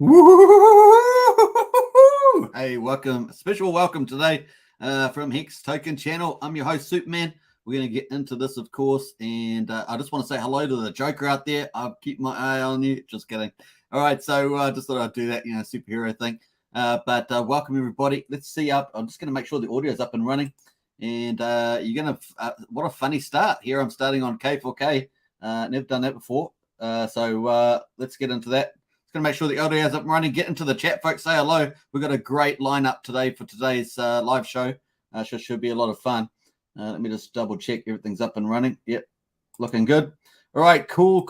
Woo! Hey, welcome, special welcome today from Hex Token channel. I'm your host, Superman. We're going to get into this, of course, and I just want to say hello to the Joker out there. I'll keep my eye on you. Just kidding. All right, so just thought I'd do that, superhero thing. But welcome, everybody. Let's see up. I'm just going to make sure the audio is up and running. And you're going to, what a funny start. Here I'm starting on K4K. Never done that before. So let's get into that. Going to make sure the audio is up and running. Get into the chat, folks. Say hello. We've got a great lineup today for today's live show. Should be a lot of fun. Let me just double check everything's up and running. Yep, looking good. All right, cool.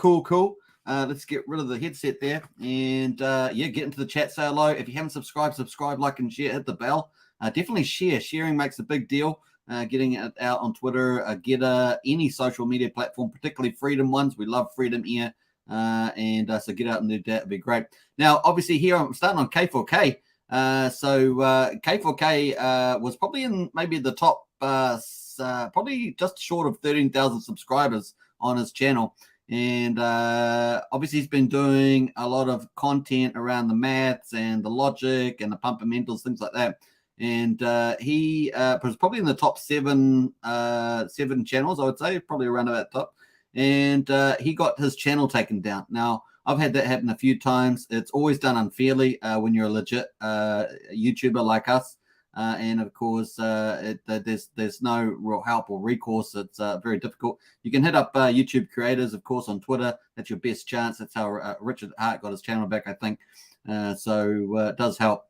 Let's get rid of the headset there. And get into the chat. Say hello. If you haven't subscribed, subscribe, like, and share. Hit the bell. Definitely share. Sharing makes a big deal. Getting it out on Twitter, Getter, any social media platform, particularly freedom ones. We love freedom here. So get out and do that. It'd be great. Now, obviously, here I'm starting on K4K. K4K was probably in maybe the top, probably just short of 13,000 subscribers on his channel. And obviously, he's been doing a lot of content around the maths and the logic and the fundamentals, things like that. And he was probably in the top seven channels, I would say, probably around about top. And he got his channel taken down. Now, I've had that happen a few times. It's always done unfairly when you're a legit YouTuber like us. And, of course, there's no real help or recourse. It's very difficult. You can hit up YouTube creators, of course, on Twitter. That's your best chance. That's how Richard Hart got his channel back, I think. It does help.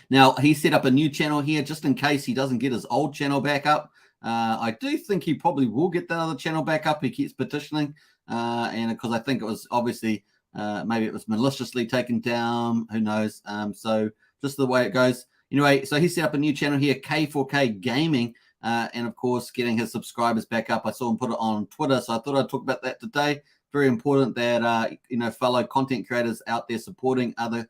Now, he set up a new channel here just in case he doesn't get his old channel back up. I do think he probably will get that other channel back up. He keeps petitioning, and because I think it was obviously maybe it was maliciously taken down. Who knows? So just the way it goes. Anyway, so he set up a new channel here, K4K Gaming, and of course getting his subscribers back up. I saw him put it on Twitter, so I thought I'd talk about that today. Very important that fellow content creators out there supporting other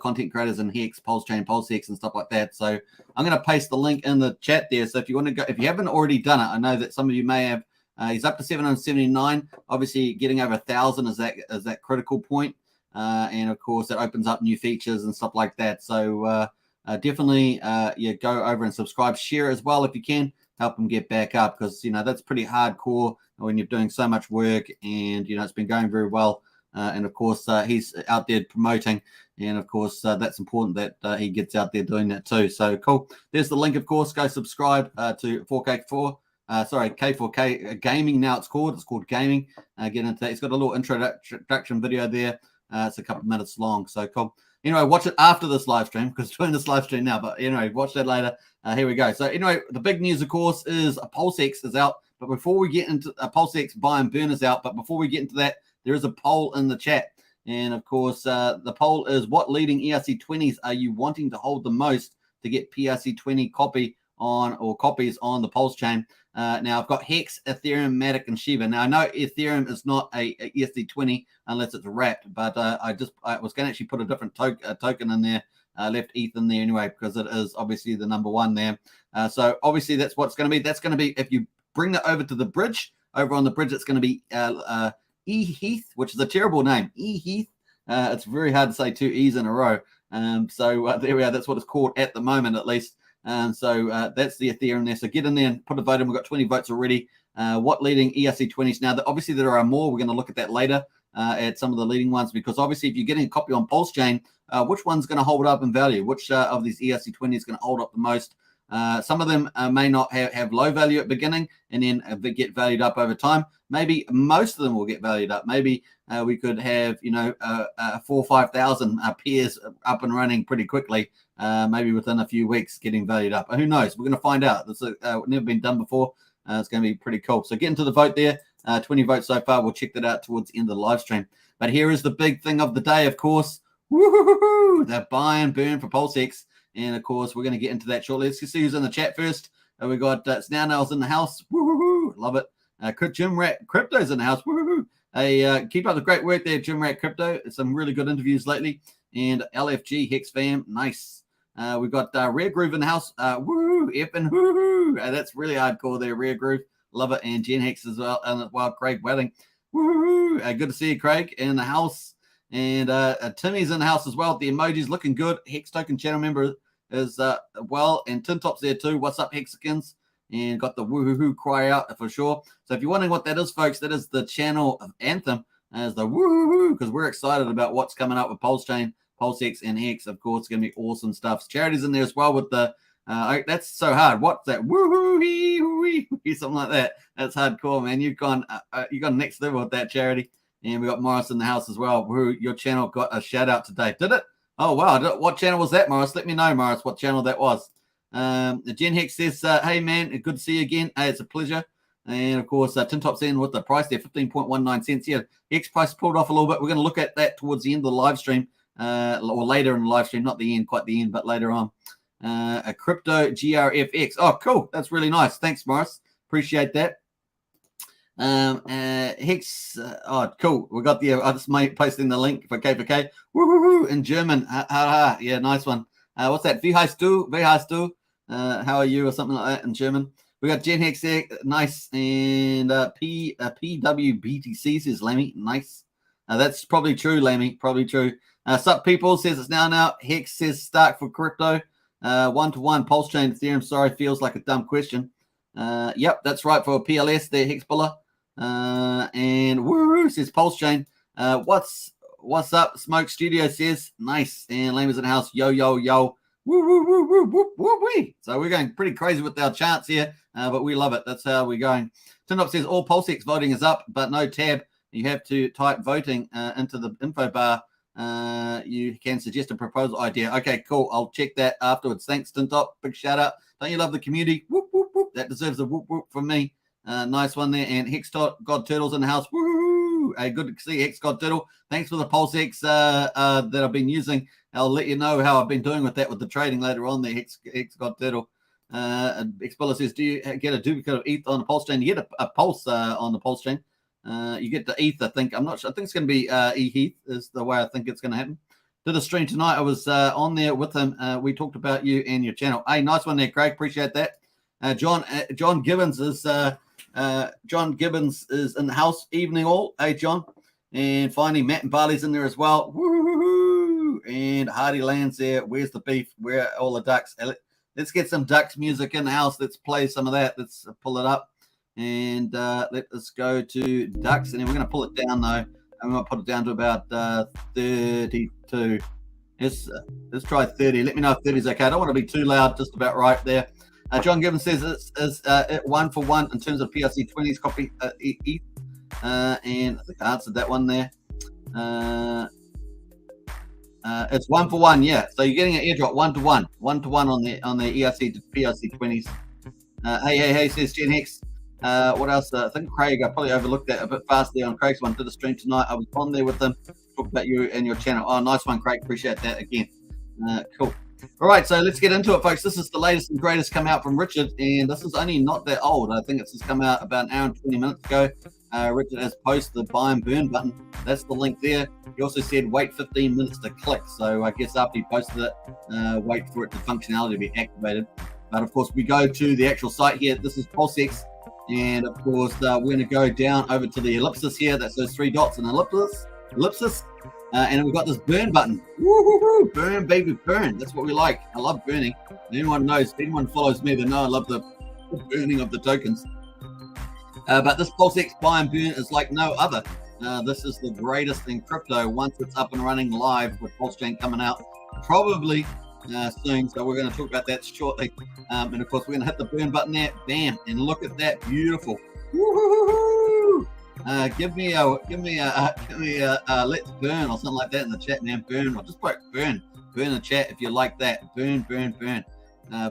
content creators in Hex, Pulsechain, PulseX, and stuff like that. So I'm going to paste the link in the chat there. So if you want to go, if you haven't already done it, I know that some of you may have. He's up to 779. Obviously, getting over 1,000 is that critical point. And of course, that opens up new features and stuff like that. So definitely, go over and subscribe, share as well if you can. Help him get back up because that's pretty hardcore when you're doing so much work and it's been going very well. And of course, he's out there promoting. And of course, that's important that he gets out there doing that too. So cool. There's the link, of course. Go subscribe to K4K Gaming. Now it's called Gaming. Get into that. It's got a little introduction video there. It's a couple of minutes long. So cool. Anyway, watch it after this live stream because we're doing this live stream now. But anyway, watch that later. Here we go. So anyway, the big news, of course, is PulseX is out. But before we get into PulseX, Buy&Burn is out. But before we get into that, there is a poll in the chat. And, of course, the poll is what leading ERC20s are you wanting to hold the most to get PRC20 copies on the Pulsechain? Now, I've got Hex, Ethereum, Matic, and Shiba. Now, I know Ethereum is not a ERC20 unless it's wrapped, but I was going to actually put a different token in there. Left ETH in there anyway because it is obviously the number one there. So, obviously, that's what's going to be. That's going to be if you bring that over to the bridge. Over on the bridge, it's going to be E-Heath, which is a terrible name. E-Heath. It's very hard to say two E's in a row. So there we are. That's what it's called at the moment, at least. So that's the Ethereum there. So get in there and put a vote in. We've got 20 votes already. What leading ERC20s? Now, obviously, there are more. We're going to look at that later at some of the leading ones because obviously, if you're getting a copy on Pulsechain, which one's going to hold up in value? Which of these ERC20s is going to hold up the most? Some of them may not have low value at the beginning and then get valued up over time. Maybe most of them will get valued up. Maybe we could have, 4,000 or 5,000 pairs up and running pretty quickly, maybe within a few weeks getting valued up. Who knows? We're going to find out. This has never been done before. It's going to be pretty cool. So get into the vote there. 20 votes so far. We'll check that out towards the end of the live stream. But here is the big thing of the day, of course. Woo-hoo-hoo-hoo! The Buy&Burn for PulseX. And, of course, we're going to get into that shortly. Let's see who's in the chat first. We got Snailnails in the house. Woo-hoo-hoo! Love it. Jim Rat Crypto's in the house. Woo-hoo-hoo! Hey, keep up the great work there, Jim Rat Crypto. Some really good interviews lately. And LFG, Hex fam. Nice. We've got Rare Groove in the house. Woo! Effing woo! That's really hardcore there, Rare Groove. Love it. And Gen Hex as well. And Craig Wedding. Woo! Good to see you, Craig, in the house. And Timmy's in the house as well. The emojis looking good. Hex Token channel member is well, and Tin Top's there too. What's up, Hexicans? And got the woohoo cry out for sure. So if you're wondering what that is, folks, that is the channel of Anthem as the woohoo, because we're excited about what's coming up with Pulsechain, PulseX, and Hex. Of course, it's going to be awesome stuff. Charity's in there as well with the that's so hard. What's that? Woohoo, something like that. That's hardcore, man. You've gone next level with that, Charity. And we got Morris in the house as well. Your channel got a shout out today. Did it? Oh, wow. What channel was that, Morris? Let me know, Morris, what channel that was. Jen Hex says, hey, man, good to see you again. Hey, it's a pleasure. And, of course, Tin Top's in with the price there, 15.19 cents. Yeah, Hex price pulled off a little bit. We're going to look at that towards the end of the live stream, or later in the live stream, not the end, quite the end, but later on. A crypto GRFX. Oh, cool. That's really nice. Thanks, Morris. Appreciate that. Hex, oh, cool. We got the, I just posting the link for K4K. Woohoo in German. Yeah, nice one. What's that? Wie heißt du? How are you? Or something like that in German. We got Jen Hex there. Nice. And PWBTC says Lammy. Nice. That's probably true, Lammy. Probably true. Sup people says it's now. Hex says start for crypto. 1-to-1 Pulsechain Ethereum. Sorry, feels like a dumb question. Yep, that's right for PLS there, Hex Buller. And woo says Pulsechain. What's up? Smoke Studio says nice. And Lame is in the house. Yo. Woo. So we're going pretty crazy with our charts here, but we love it. That's how we're going. Turnop says all PulseX voting is up, but no tab. You have to type voting into the info bar. You can suggest a proposal idea. Okay, cool. I'll check that afterwards. Thanks, Tintop. Big shout out. Don't you love the community? Whoop. That deserves a whoop from me. Nice one there. And Hex God Turtle's in the house. Woo! Hey, good to see Hex God Turtle. Thanks for the PulseX that I've been using. I'll let you know how I've been doing with that with the trading later on there, Hex God Turtle. Expella says, do you get a duplicate of ETH on the Pulsechain? You get a Pulse on the Pulsechain. You get the ETH, I think. I'm not sure. I think it's going to be ETH is the way I think it's going to happen. Did a stream tonight. I was on there with him. We talked about you and your channel. Hey, nice one there, Craig. Appreciate that. John Gibbons is in the house. Evening all. Hey, John. And finally, Matt and Barley's in there as well. Woo! And Hardy Land's there. Where's the beef? Where are all the ducks? Let's get some ducks music in the house. Let's play some of that. Let's pull it up. And let us go to ducks. And then we're going to pull it down, though. I'm going to put it down to about 32. Let's try 30. Let me know if 30 is okay. I don't want to be too loud. Just about right there. John Gibbons says it's 1-for-1 in terms of PRC20s copy ETH. And I think I answered that one there. It's 1-for-1, yeah. So you're getting an airdrop 1-to-1 on the ERC to PRC20s. Hey, says Gen Hex. What else? I think Craig, I probably overlooked that a bit fast there on Craig's one. Did a stream tonight. I was on there with them. Talk about you and your channel. Oh, nice one, Craig. Appreciate that again. Cool. All right, so let's get into it, folks. This is the latest and greatest come out from Richard, and this is only not that old. I think it's just come out about an hour and 20 minutes ago. Richard has posted the buy and burn button. That's the link there. He also said wait 15 minutes to click. So I guess after he posted it, wait for it to functionality to be activated. But of course, we go to the actual site here. This is PulseX. And of course, we're going to go down over to the ellipsis here. That's those 3 dots and ellipsis. And we've got this burn button. Woo! Burn, baby, burn. That's what we like. I love burning. Anyone knows, if anyone follows me, they know I love the burning of the tokens. But this PulseX buy and burn is like no other. This is the greatest in crypto once it's up and running live with Pulsechain coming out probably soon. So we're going to talk about that shortly. And of course, we're going to hit the burn button there. Bam. And look at that. Beautiful. Woo-hoo-hoo-hoo. Give me a let's burn or something like that in the chat, man. Burn or just put burn in the chat if you like that. Burn. Very,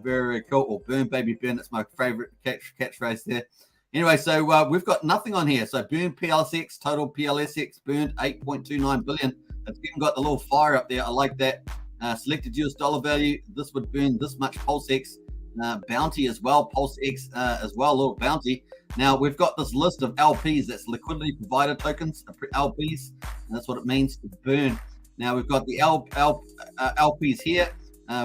very cool. Or burn, baby, burn. That's my favorite catchphrase there. Anyway, so we've got nothing on here. So burn PLSX, total PLSX burned 8.29 billion. It's even got the little fire up there. I like that. Selected US dollar value. This would burn this much PulseX. Bounty as well, PulseX as well, a little bounty. Now we've got this list of LPs, that's liquidity provider tokens, LPs, and that's what it means to burn. Now we've got the LPs here.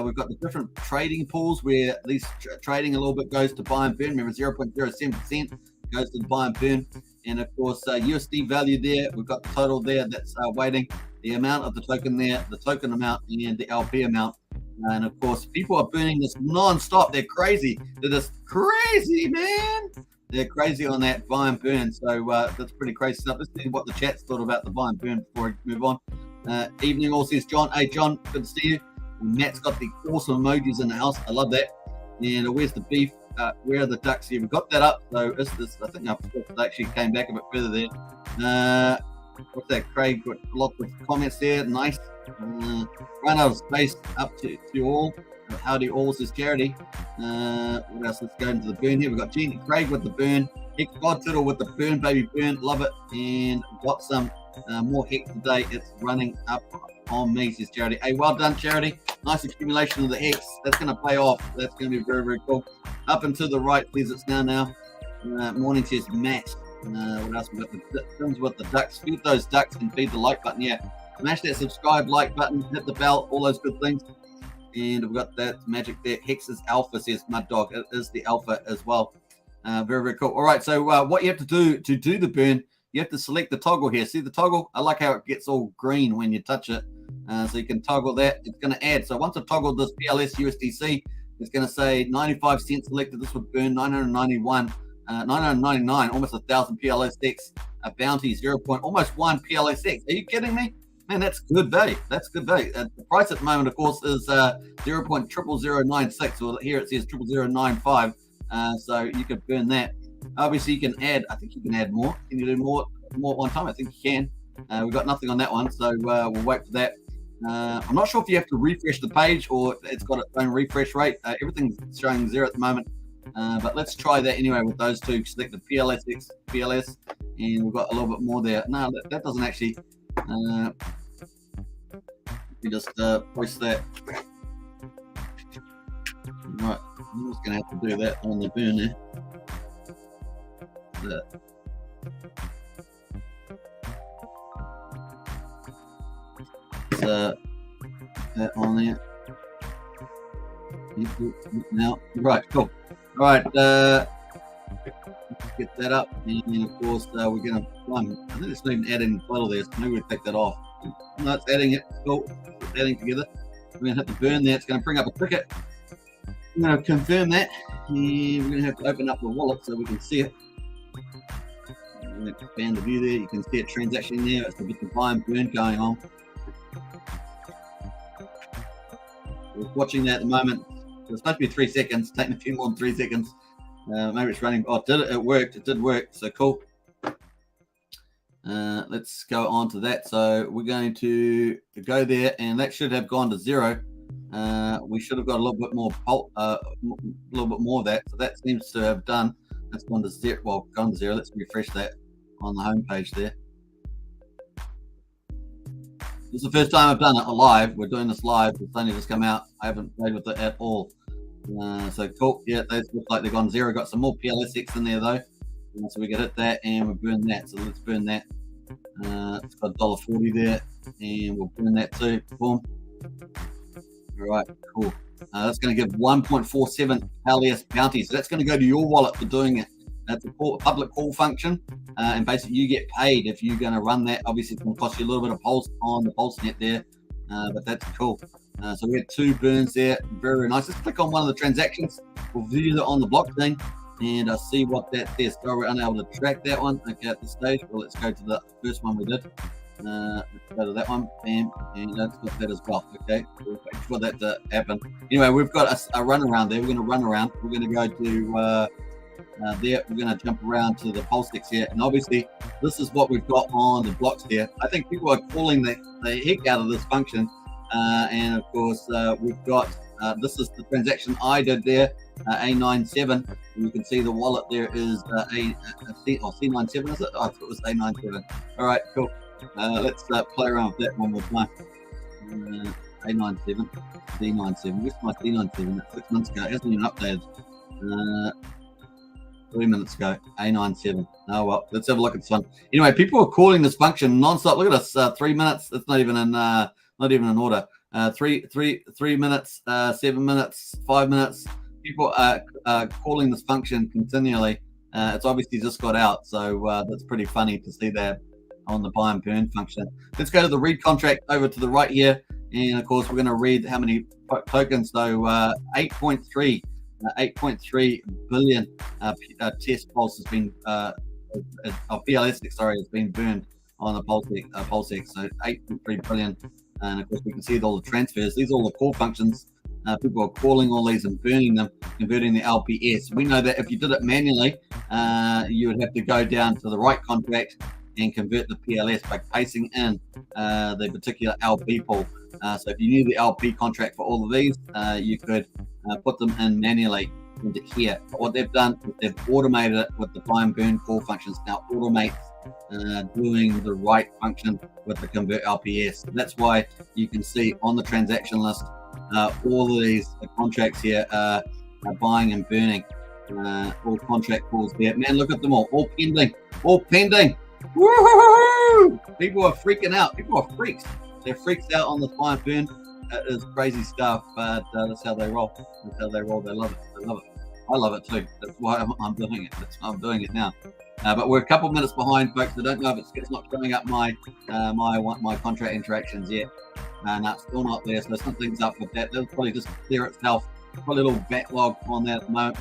We've got the different trading pools where these trading a little bit goes to buy and burn. Remember, 0.07% goes to buy and burn. And of course, USD value there. We've got the total there that's waiting. the amount of the token there, the token amount, and the LP amount. And of course, people are burning this non-stop. They're crazy. They're just crazy, man. They're crazy on that buy and burn. So that's pretty crazy stuff. Let's see what the chat's thought about the buy and burn before we move on. Evening all, says John. Hey, John, good to see you. And Matt's got the awesome emojis in the house. I love that. And where's the beef? Where are the ducks here? We've got that up. So I think I actually came back a bit further there. What's that? Craig got lots of comments there. Nice. Run out of space up to all. Howdy all, says Charity. What else? Let's go into the burn here. We've got Gene Craig with the burn. Hex God Turtle with the burn, baby burn. Love it. And got some more Hex today. It's running up on me, says Charity. Hey, well done, Charity. Nice accumulation of the Hex. That's going to pay off. That's going to be very, very cool. Up and to the right, please. It's now. Morning, says Matt. What else? We've got the films with the ducks. Feed those ducks and feed the like button. Yeah. Smash that subscribe, like button, hit the bell, all those good things. And we've got that magic there. Hex is alpha, says Mud Dog. It is the alpha as well. Very, very cool. All right. So what you have to do the burn, you have to select the toggle here. See the toggle? I like how it gets all green when you touch it. So you can toggle that. It's going to add. So once I've toggled this PLS USDC, it's going to say 95 cents selected. This would burn 991, 999, almost 1,000 PLSX. A bounty 0.1 PLSX. Are you kidding me? Man, that's good value. That's good value. The price at the moment, of course, is 0.00096. Well, here it says 0.0095. So you can burn that. Obviously, you can add. I think you can add more. Can you do more at one time? I think you can. We've got nothing on that one, so we'll wait for that. I'm not sure if you have to refresh the page or it's got its own refresh rate. Everything's showing 0 at the moment. But let's try that anyway with those two. Select the PLSX, PLS, and we've got a little bit more there. No, that doesn't actually. You just push that. Right, I'm just going to have to do that on the burn there. That on there. Now, right, cool. All right, let's get that up, and of course we're going to run. I think it's not even adding the title there, so maybe we'll take that off. No, it's adding it. Cool. It's adding together. We're going to hit the burn there. It's going to bring up a ticket. I'm going to confirm that, and we're going to have to open up the wallet so we can see it. I'm going to expand the view there. You can see a transaction there. It's a bit of buy and burn going on. We're watching that at the moment. It's supposed to be 3 seconds. It's taking a few more than 3 seconds. Maybe it's running. Oh, it worked. It did work. So cool. Let's go on to that. So we're going to go there, and that should have gone to 0. We should have got a little bit more of that. So that seems to have done. That's gone to 0. Well, gone to 0. Let's refresh that on the home page there. This is the first time I've done it live. We're doing this live. It's only just come out. I haven't played with it at all. So cool. Yeah, those look like they've gone 0. Got some more PLSX in there though. So we can hit that and we'll burn that. So let's burn that. It's got $1.40 there, and we'll burn that too. Boom. All right, cool. That's going to give 1.47 LS bounty. So that's going to go to your wallet for doing it. That's a public call function, and basically you get paid if you're going to run that. Obviously, it's going to cost you a little bit of pulse on the pulse net there, but that's cool. So we had 2 burns there. Very, very nice. Let's click on one of the transactions. We'll view it on the blockchain, and I'll see what that says. So we're unable to track that one. Okay, at this stage. Well, let's go to the first one we did. Let's go to that one. Bam, and that's got that as well. Okay, we'll wait for that to happen. Anyway, we've got a run around there. We're going to run around. We're going to go to there. We're going to jump around to the PulseX here, and obviously this is what we've got on the blocks here. I think people are calling the heck out of this function, and of course we've got this is the transaction I did there, A97. And you can see the wallet there is C97, is it? I thought it was A97. All right, cool. Let's play around with that one more time. A97, C97. Where's my C97? That's 6 months ago. It hasn't even updated. 3 minutes ago, A97. Oh well, let's have a look at this one. Anyway, people are calling this function non-stop. Look at us, 3 minutes. It's not even in order. 3 minutes, 7 minutes, 5 minutes. People are calling this function continually. It's obviously just got out, so that's pretty funny to see that on the buy and burn function. Let's go to the read contract over to the right here. And of course, we're going to read how many tokens. So 8.3 billion test pulse has been, PLSX, sorry, has been burned on the PulseX. So 8.3 billion. And of course, we can see all the transfers. These are all the core functions. People are calling all these and burning them, converting the LPS. We know that if you did it manually, you would have to go down to the right contract and convert the PLS by pasting in the particular LP pool. So if you knew the LP contract for all of these, you could put them in manually into here. But what they've done is they've automated it with the buy and burn core functions. Now automates doing the right function with the convert LPS. That's why you can see on the transaction list all of these contracts here are buying and burning. All contract calls there. Man, look at them all pending. All pending. Woo-hoo-hoo! People are freaking out. People are freaks. They're freaks out on this buy and burn. That is crazy stuff, but that's how they roll. That's how they roll. They love it. They love it. I love it too. That's why I'm doing it. That's why I'm doing it now. But we're a couple minutes behind, folks. I don't know if it's not showing up my my contract interactions yet. No, it's still not there. So something's up with that. It'll probably just clear itself. Probably a little backlog on that at the moment.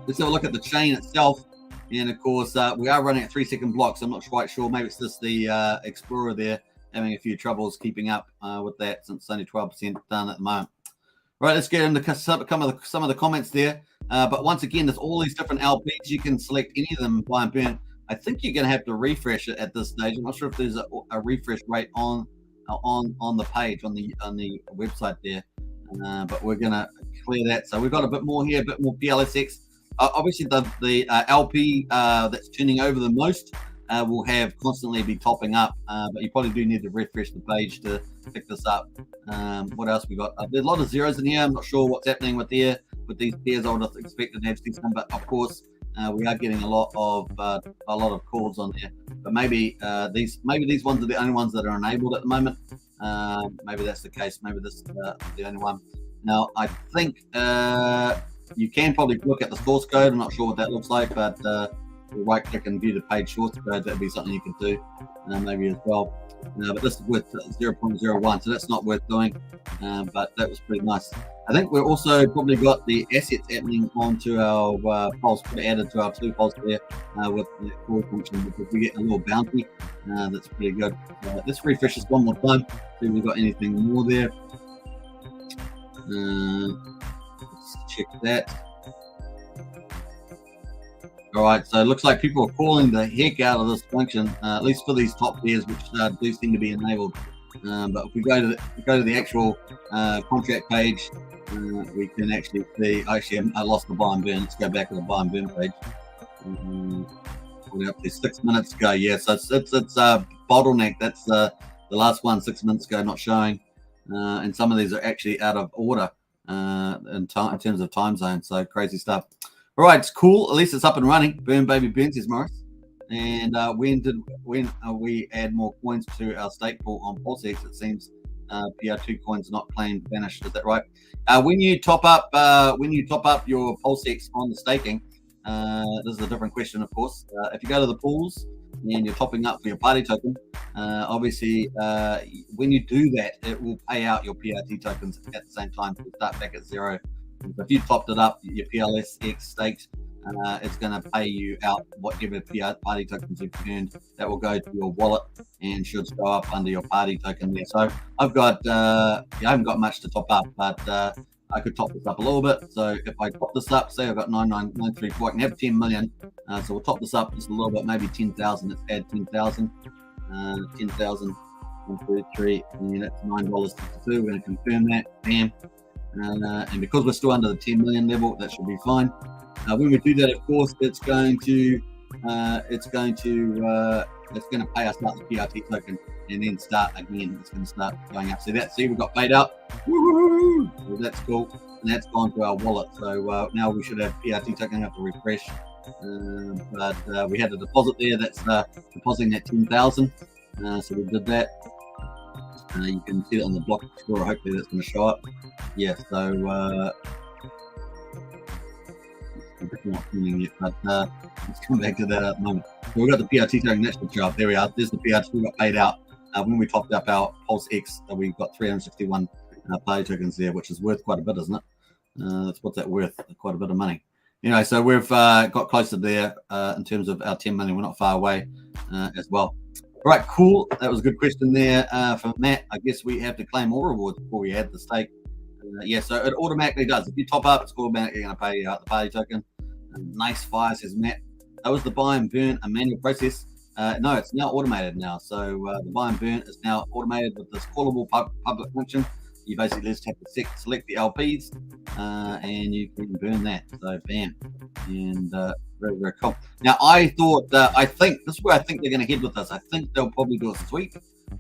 Let's have a look at the chain itself. And of course, we are running at 3-second blocks. I'm not quite sure. Maybe it's just the Explorer there having a few troubles keeping up with that, since it's only 12% done at the moment. Right, let's get into some of the comments there. But once again, there's all these different LPs. You can select any of them, buy and burn. I think you're going to have to refresh it at this stage. I'm not sure if there's a refresh rate on the page, on the website there. But we're going to clear that. So we've got a bit more here, a bit more PLSX. Obviously, the LP that's turning over the most will have constantly be topping up, but you probably do need to refresh the page to pick this up. What else we got? There's a lot of zeros in here. I'm not sure what's happening with these pairs. I would have expected to have some, but of course we are getting a lot of calls on there. But maybe these ones are the only ones that are enabled at the moment. Maybe that's the case. Maybe this is the only one. Now I think you can probably look at the source code. I'm not sure what that looks like, but right click and view the page source code. That'd be something you can do maybe as well. But this is worth 0.01, so that's not worth doing. But that was pretty nice. I think we're also probably got the assets happening onto our pulse, added to our 2 pulse there with the core function, because we get a little bounty. That's pretty good. Let's refresh this one more time, see if we've got anything more there. Let's check that. All right, so it looks like people are calling the heck out of this function, at least for these top pairs, which do seem to be enabled. But if we go to the actual contract page, we can actually see. Actually, I lost the buy and burn. Let's go back to the buy and burn page. We're up to 6 minutes ago. Yeah, so it's bottleneck. That's the last one 6 minutes ago, not showing, and some of these are actually out of order in terms of time zone. So crazy stuff. All right, it's cool. At least it's up and running. Burn baby burn, says Morris. And when we add more coins to our stake pool on PulseX, it seems PR2 coins not claimed vanished. Is that right? When you top up your PulseX on the staking, this is a different question, of course. If you go to the pools and you're topping up for your party token, obviously when you do that, it will pay out your PRT tokens at the same time to start back at 0. So if you topped it up, your PLSX staked, it's going to pay you out whatever party tokens you've earned. That will go to your wallet and should show up under your party token there. So I've got, I haven't got much to top up, but I could top this up a little bit. So if I top this up, say I've got 9,934, I can have 10 million. So we'll top this up just a little bit, maybe 10,000. Let's add 10,000. 10,000, 133, and that's $9.62. We're going to confirm that. Bam. And because we're still under the 10 million level, that should be fine. When we do that, of course, it's going to pay us out the PRT token and then start again. It's going to start going up. So see, we got paid out. Woo-hoo! So that's cool, and that's gone to our wallet. So now we should have PRT token. Have to refresh, but we had a deposit there. That's depositing that 10,000. So we did that. You can see it on the block score. Hopefully that's going to show up. Yeah, so it's not filming yet, but let's come back to that at the moment. So we've got the PRT token, that's the job. There we are. There's the PRT we got paid out when we topped up our PulseX. We've got 361 party tokens there, which is worth quite a bit, isn't it? That's what's that worth? Quite a bit of money. Anyway, so we've got closer there in terms of our 10 million. We're not far away as well. All right, cool. That was a good question there from Matt. I guess we have to claim all rewards before we add the stake. Yeah, so it automatically does. If you top up, it's automatically going to pay you out the party token. Nice fire, says Matt. That was the buy and burn, a manual process. No, it's now automated now. So the buy and burn is now automated with this callable public function. You basically just have to select the LPs and you can burn that. So bam, and very, very cool. Now I thought, I think this is where I think they're going to head with this. I think they'll probably do a sweep,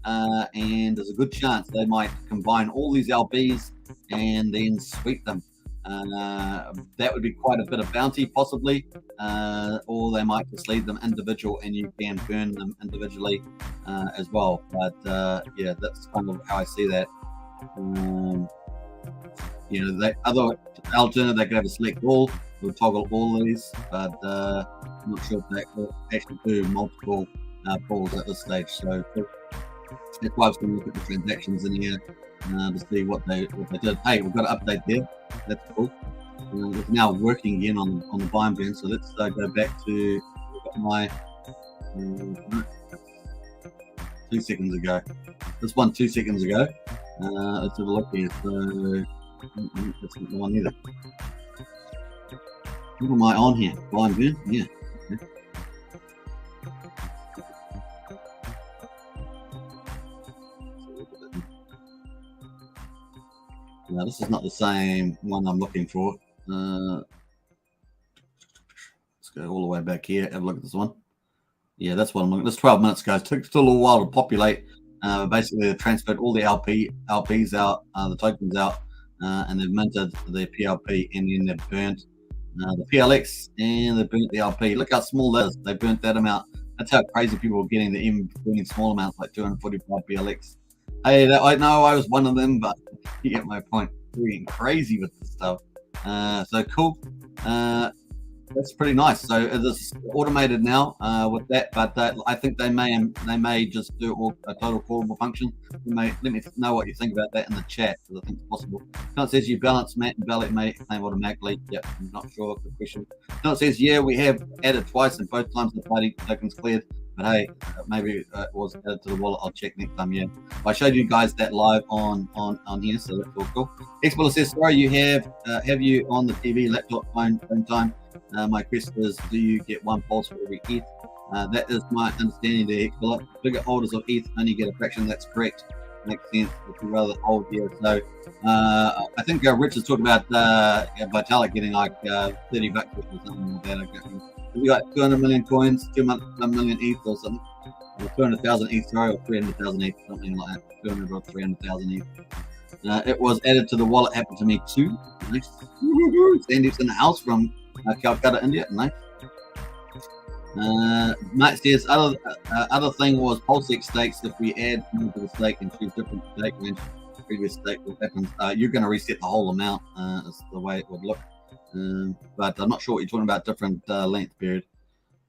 and there's a good chance they might combine all these LPs and then sweep them. That would be quite a bit of bounty possibly, or they might just leave them individual and you can burn them individually as well. But yeah, that's kind of how I see that. You know, that other alternative, they could have a select all, we'll toggle all these, but I'm not sure if they will actually do multiple pools at this stage. So that's why I was going to look at the transactions in here to see what they did. Hey, we've got an update there. That's cool. It's now working again on the buy and burn. So let's go back to my 2 seconds ago. This one 2 seconds ago. Let's have a look here. So that's not the one either. What am I on here? Buy and burn? Yeah. Okay. No, this is not the same one I'm looking for. Let's go all the way back here. Have a look at this one. Yeah, that's what I'm looking at. This 12 minutes ago. It took still a little while to populate. Basically, they transferred all the LPs out, the tokens out, and they've minted the PLP, and then they've burnt the PLX, and they burnt the LP. Look how small that is. They burnt that amount. That's how crazy people are getting. They're even burning small amounts like 245 PLX. Hey, I know I was one of them, but you get my point. We're getting crazy with this stuff. So cool. That's pretty nice. So it's automated now with that, but I think they may just do a total callable function. Let me know what you think about that in the chat, because I think it's possible. No, it says you balance Matt and Ballot may claim automatically. Yep, I'm not sure. Good question. No, it says yeah, we have added twice, and both times the party tokens cleared. But hey, maybe it was added to the wallet. I'll check next time. Yeah, I showed you guys that live on here, so that's all cool. Xbiller says sorry, you have you on the TV, laptop, phone, same time. My question is, do you get one pulse for every ETH? That is my understanding there, Xbiller. Bigger holders of ETH only get a fraction. That's correct. Makes sense. If you rather hold here. So I think Rich is talking about Vitalik getting like $30 or something like that. We got 200 million coins, 2 million ETH or something, or 200,000 ETH, sorry, or 300,000 ETH, something like that. 200 or 300,000 ETH. It was added to the wallet. Happened to me too. Nice. Sandeep's in the house from Calcutta, India. Nice. Matt says other thing was PulseX stakes. If we add more to the stake and choose different stake range, previous stake, what happens? You're going to reset the whole amount. Is the way it would look. But I'm not sure what you're talking about. Different length period.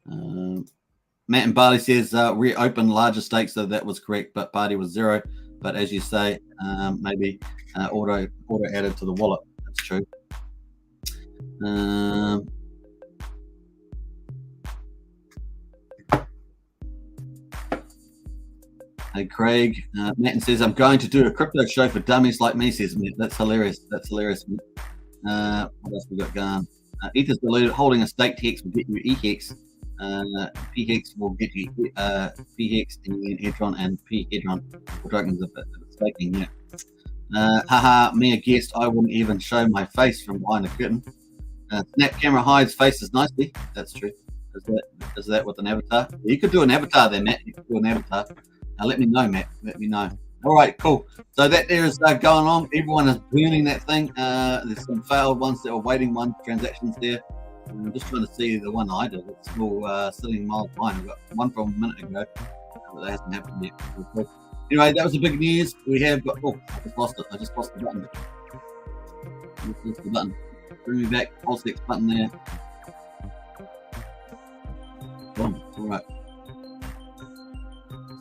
Matt and Barley says reopen larger stakes, so that was correct. But party was 0. But as you say, maybe auto added to the wallet. That's true. Hey Craig, Matt says I'm going to do a crypto show for dummies like me. Says Matt. That's hilarious. That's hilarious. What else we got going? ETH is diluted. Holding a staked hex will get you EHEX. PHEX will get you PHEX, and then Hedron and Hedron tokens of staking. Yeah. Haha, me a guest. I wouldn't even show my face from behind the curtain. Snap camera hides faces nicely. That's true. Is that with an avatar? You could do an avatar there, Matt. You could do an avatar. Let me know, Matt. Let me know. All right, cool. So that there is going on. Everyone is burning that thing. There's some failed ones that are waiting one transactions there. I'm just trying to see the one I did. It's still sitting miles behind. I've got one from a minute ago, but that hasn't happened yet. Cool. Anyway, that was the big news. We have got. Oh, I just lost it. I just lost the button. Bring me back. PulseX button there. Boom. All right.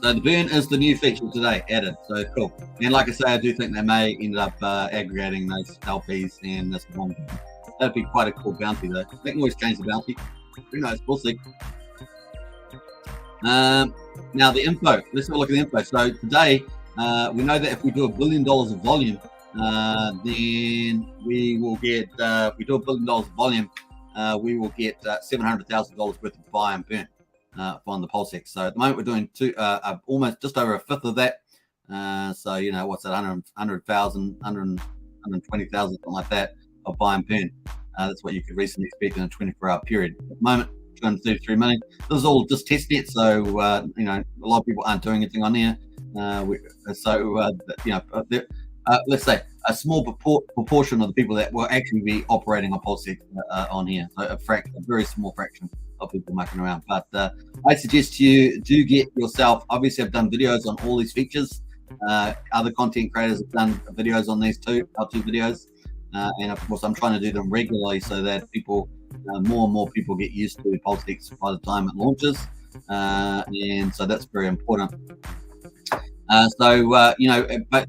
So the burn is the new feature today added. So cool. And like I say, I do think they may end up aggregating those LPs and this one. That'd be quite a cool bounty though. They can always change the bounty. Who knows? We'll see. Now the info. Let's have a look at the info. So today, we know that if we do $1 billion of volume, then we will get. If we do $1 billion of volume, we will get $700,000 worth of buy and burn on the PulseX. So at the moment we're doing almost just over a fifth of that. So you know what's that? 100,000, 120,000, something like that of buy and burn. That's what you could reasonably expect in a 24-hour period. At the moment, 233 million. This is all just test net, so you know a lot of people aren't doing anything on there. You know, let's say a small proportion of the people that will actually be operating on PulseX on here. So a very small fraction of people mucking around. But I suggest you do get yourself. Obviously, I've done videos on all these features. Other content creators have done videos on these too, how-to videos. And of course, I'm trying to do them regularly so that people, more and more people get used to PulseX by the time it launches. And so that's very important. You know,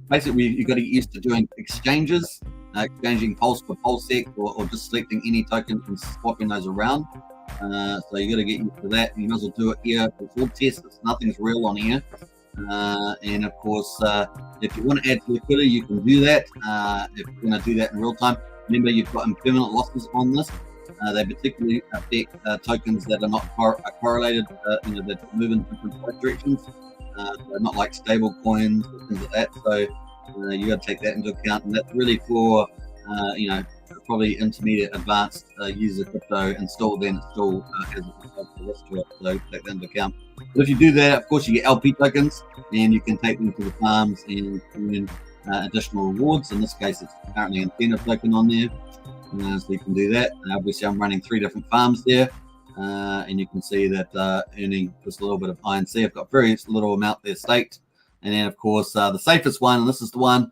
basically, you've got to get used to doing exchanges, exchanging Pulse for PulseX, or just selecting any token and swapping those around. So you got to get used to that. You might as well do it here. It's all tests. Nothing's real on here. And of course, if you want to add to liquidity, you can do that. If you're going to do that in real time, remember you've got impermanent losses on this. They particularly affect tokens that are not correlated, you know, that move in different directions. So not like stable coins or things like that. So you got to take that into account, and that's really for you know, probably intermediate, advanced users of crypto, and still has a risk to it. So take that into account. But if you do that, of course, you get LP tokens, and you can take them to the farms and earn additional rewards. In this case, it's currently an incentive token on there, so you can do that. Obviously, I'm running 3 different farms there. And you can see that earning just a little bit of INC. I've got very little amount there staked. And then, of course, the safest one, and this is the one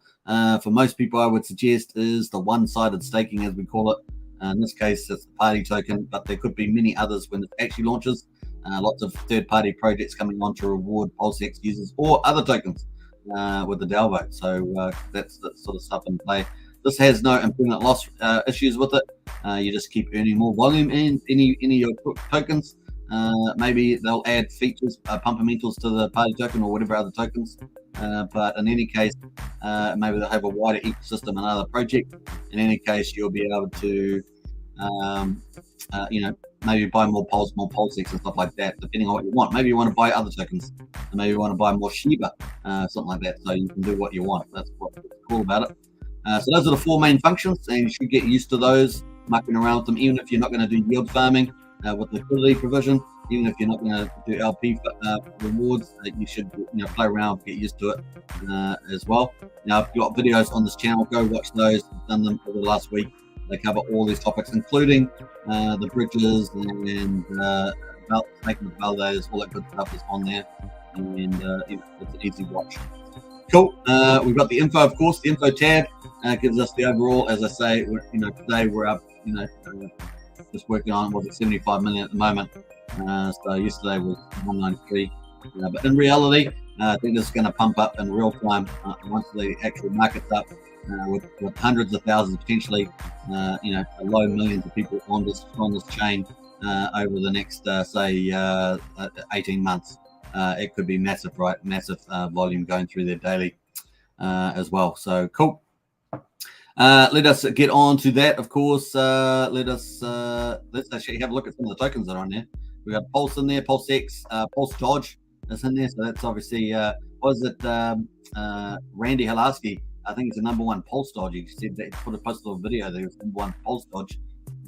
for most people I would suggest, is the one-sided staking, as we call it. In this case, it's the party token, but there could be many others when it actually launches. Lots of third-party projects coming on to reward PulseX users or other tokens with the DAO vote. So that's the sort of stuff in play. This has no impermanent loss issues with it. You just keep earning more volume in any of your tokens. Maybe they'll add features, pumpamentals to the party token or whatever other tokens. But in any case, maybe they'll have a wider ecosystem, another project. In any case, you'll be able to, you know, maybe buy more PulseX and stuff like that, depending on what you want. Maybe you want to buy other tokens. Maybe you want to buy more Shiba, something like that. So you can do what you want. That's what's cool about it. So those are the 4 main functions, and you should get used to those, mucking around with them, even if you're not going to do yield farming with liquidity provision, even if you're not going to do LP rewards, you should, you know, play around, get used to it as well. Now, if you've got videos on this channel, go watch those. I've done them over the last week. They cover all these topics, including the bridges and making the validators, all that good stuff is on there, and you know, it's an easy watch. Cool. We've got the info, of course. The info tab gives us the overall. As I say, you know, today we're up, you know, just working on, was it 75 million at the moment. So yesterday was 193. But in reality, I think this is going to pump up in real time once the actual market's up with hundreds of thousands, potentially, you know, low millions of people on this chain over the next, say, 18 months. It could be massive, right? Massive volume going through there daily as well. So cool. Let us get on to that, of course. Let's actually have a look at some of the tokens that are on there. We got Pulse in there, PulseX, Pulse Dodge is in there. So that's obviously, was it Randy Halasky? I think it's the #1 Pulse Dodge. He said that he posted a video that he was #1 Pulse Dodge.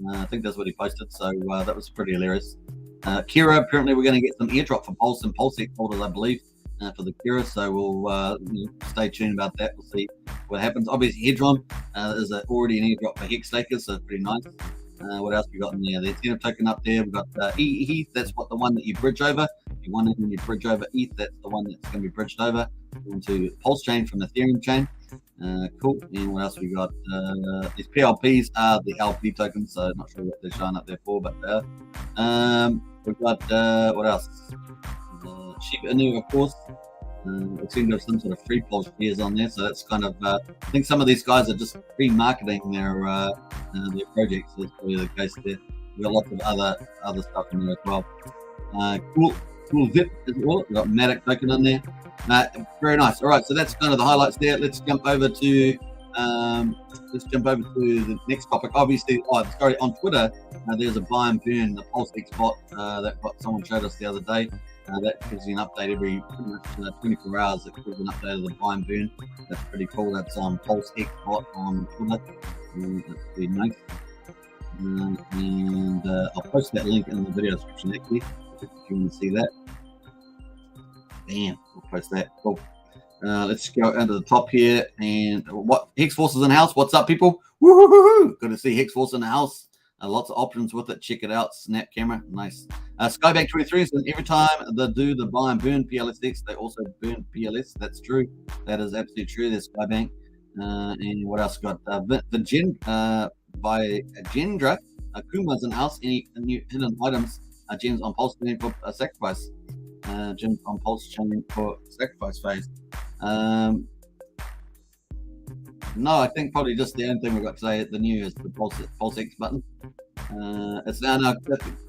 I think that's what he posted. So that was pretty hilarious. Kira, apparently we're going to get some airdrop for Pulse and PulseX holders, I believe, for the Kira. So we'll stay tuned about that. We'll see what happens. Obviously, Hedron is already an airdrop for Hex stakers, so it's pretty nice. What else we got in there? The incentive token up there. We've got ETH. That's the one that you bridge over. If you want it when you bridge over ETH, that's the one that's going to be bridged over into Pulsechain from the Ethereum chain. Cool. And what else we got? These PLPs are the LP tokens, so not sure what they're showing up there for, but We've got what else? Shiba Inu, of course. We seem to have some sort of free Pulse shares on there, so that's kind of. I think some of these guys are just pre-marketing their projects. So that's probably the case there. We've got lots of other stuff in there as well. Cool VIP as well. We've got Matic token in there. Very nice. All right, so that's kind of the highlights there. Let's jump over to the next topic. Obviously, on Twitter, there's a Buy&Burn, the PulseX bot that someone showed us the other day. That gives you an update every pretty much 24 hours. It gives an update of the Buy&Burn. That's pretty cool. That's on PulseX bot on Twitter. That's pretty nice. And I'll post that link in the video description actually, if you want to see that. Bam, we'll post that. Cool. Let's go under the top here. And what Hex Force is in the house. What's up, people? Woo-hoo-hoo-hoo. Good to see Hex Force in the house. Lots of options with it. Check it out. Snap camera. Nice. Skybank 23 says every time they do the Buy&Burn PLSX, they also burn PLS. That's true. That is absolutely true. There's Skybank. And what else got? By Gendra. Kuma's in house. Any new hidden items? Gems on Pulsechain for Sacrifice. Gems on Pulsechain for Sacrifice phase. No, I think probably just the only thing we've got to say at the new is the PulseX button. It's now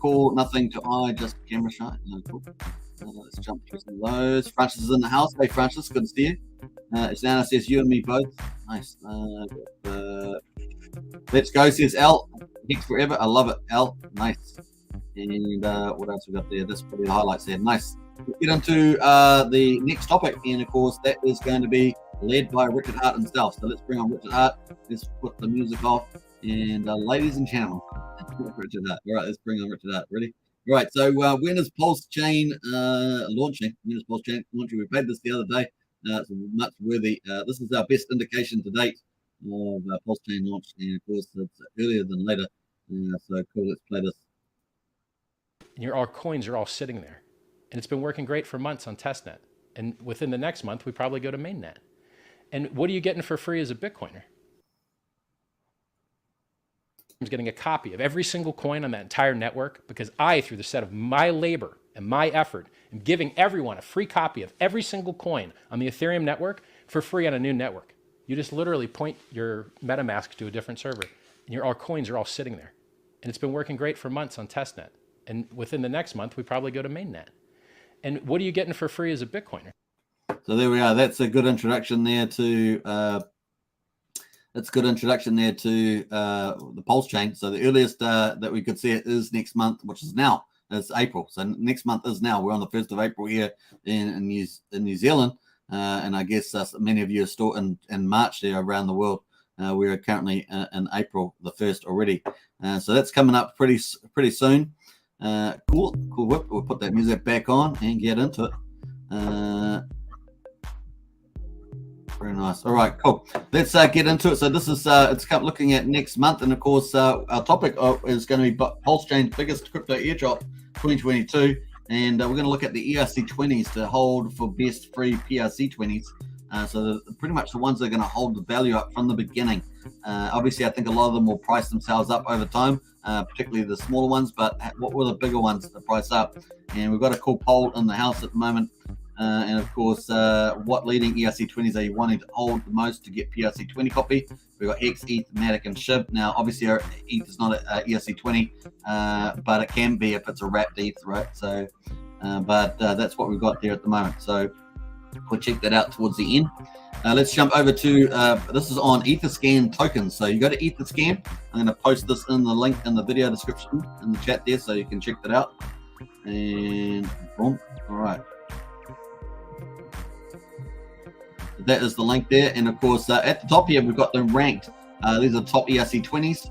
cool, nothing to eye, just camera shot. No, cool. Let's jump through some of those. Francis is in the house. Hey, Francis, good to see you. It's now says you and me both. Nice. Let's go, says L. Hex forever. I love it, L. Nice. And what else we got there? This is probably the highlights there. Nice. Let's get into the next topic, and of course, that is going to be led by Richard Hart himself. So let's bring on Richard Hart. Let's put the music off. And ladies and gentlemen, Richard Hart. All right, let's bring on Richard Hart. Ready? All right, so when is Pulsechain launching? When is Pulsechain launching? We played this the other day. It's much worthy. This is our best indication to date of Pulsechain launch. And of course, it's earlier than later. So cool, let's play this. And our coins are all sitting there. And it's been working great for months on testnet. And within the next month, we probably go to mainnet. And what are you getting for free as a Bitcoiner? I'm getting a copy of every single coin on that entire network because I, through the set of my labor and my effort, am giving everyone a free copy of every single coin on the Ethereum network for free on a new network. You just literally point your MetaMask to a different server and our coins are all sitting there. And it's been working great for months on testnet. And within the next month, we probably go to mainnet. And what are you getting for free as a Bitcoiner? So there we are. That's a good introduction there to the Pulsechain. So the earliest that we could see it is next month, which is now. It's April. So next month is now. We're on the 1st of April here in New Zealand, and I guess many of you are still in March there around the world. We are currently in April the 1st already. So that's coming up pretty soon. Cool whip. We'll put that music back on and get into it. Very nice. All right, cool. Let's get into it. So this is it's looking at next month, and of course our topic is going to be Pulsechain's biggest crypto airdrop 2022, and we're going to look at the ERC20s to hold for best free PRC20s. So pretty much the ones that are going to hold the value up from the beginning. Obviously, I think a lot of them will price themselves up over time, particularly the smaller ones. But what were the bigger ones to price up? And we've got a cool poll in the house at the moment. And of course, what leading ERC20s are you wanting to hold the most to get PRC20 copy? We've got Hex, ETH, Matic, and SHIB. Now, obviously, our ETH is not an ERC20, but it can be if it's a wrapped ETH, right? So, but that's what we've got there at the moment. So we'll check that out towards the end. Let's jump over to, this is on Etherscan tokens. So you go to Etherscan. I'm going to post this in the link in the video description in the chat there so you can check that out. And boom. All right. That is the link there. And of course, at the top here, we've got them ranked. These are top ERC20s.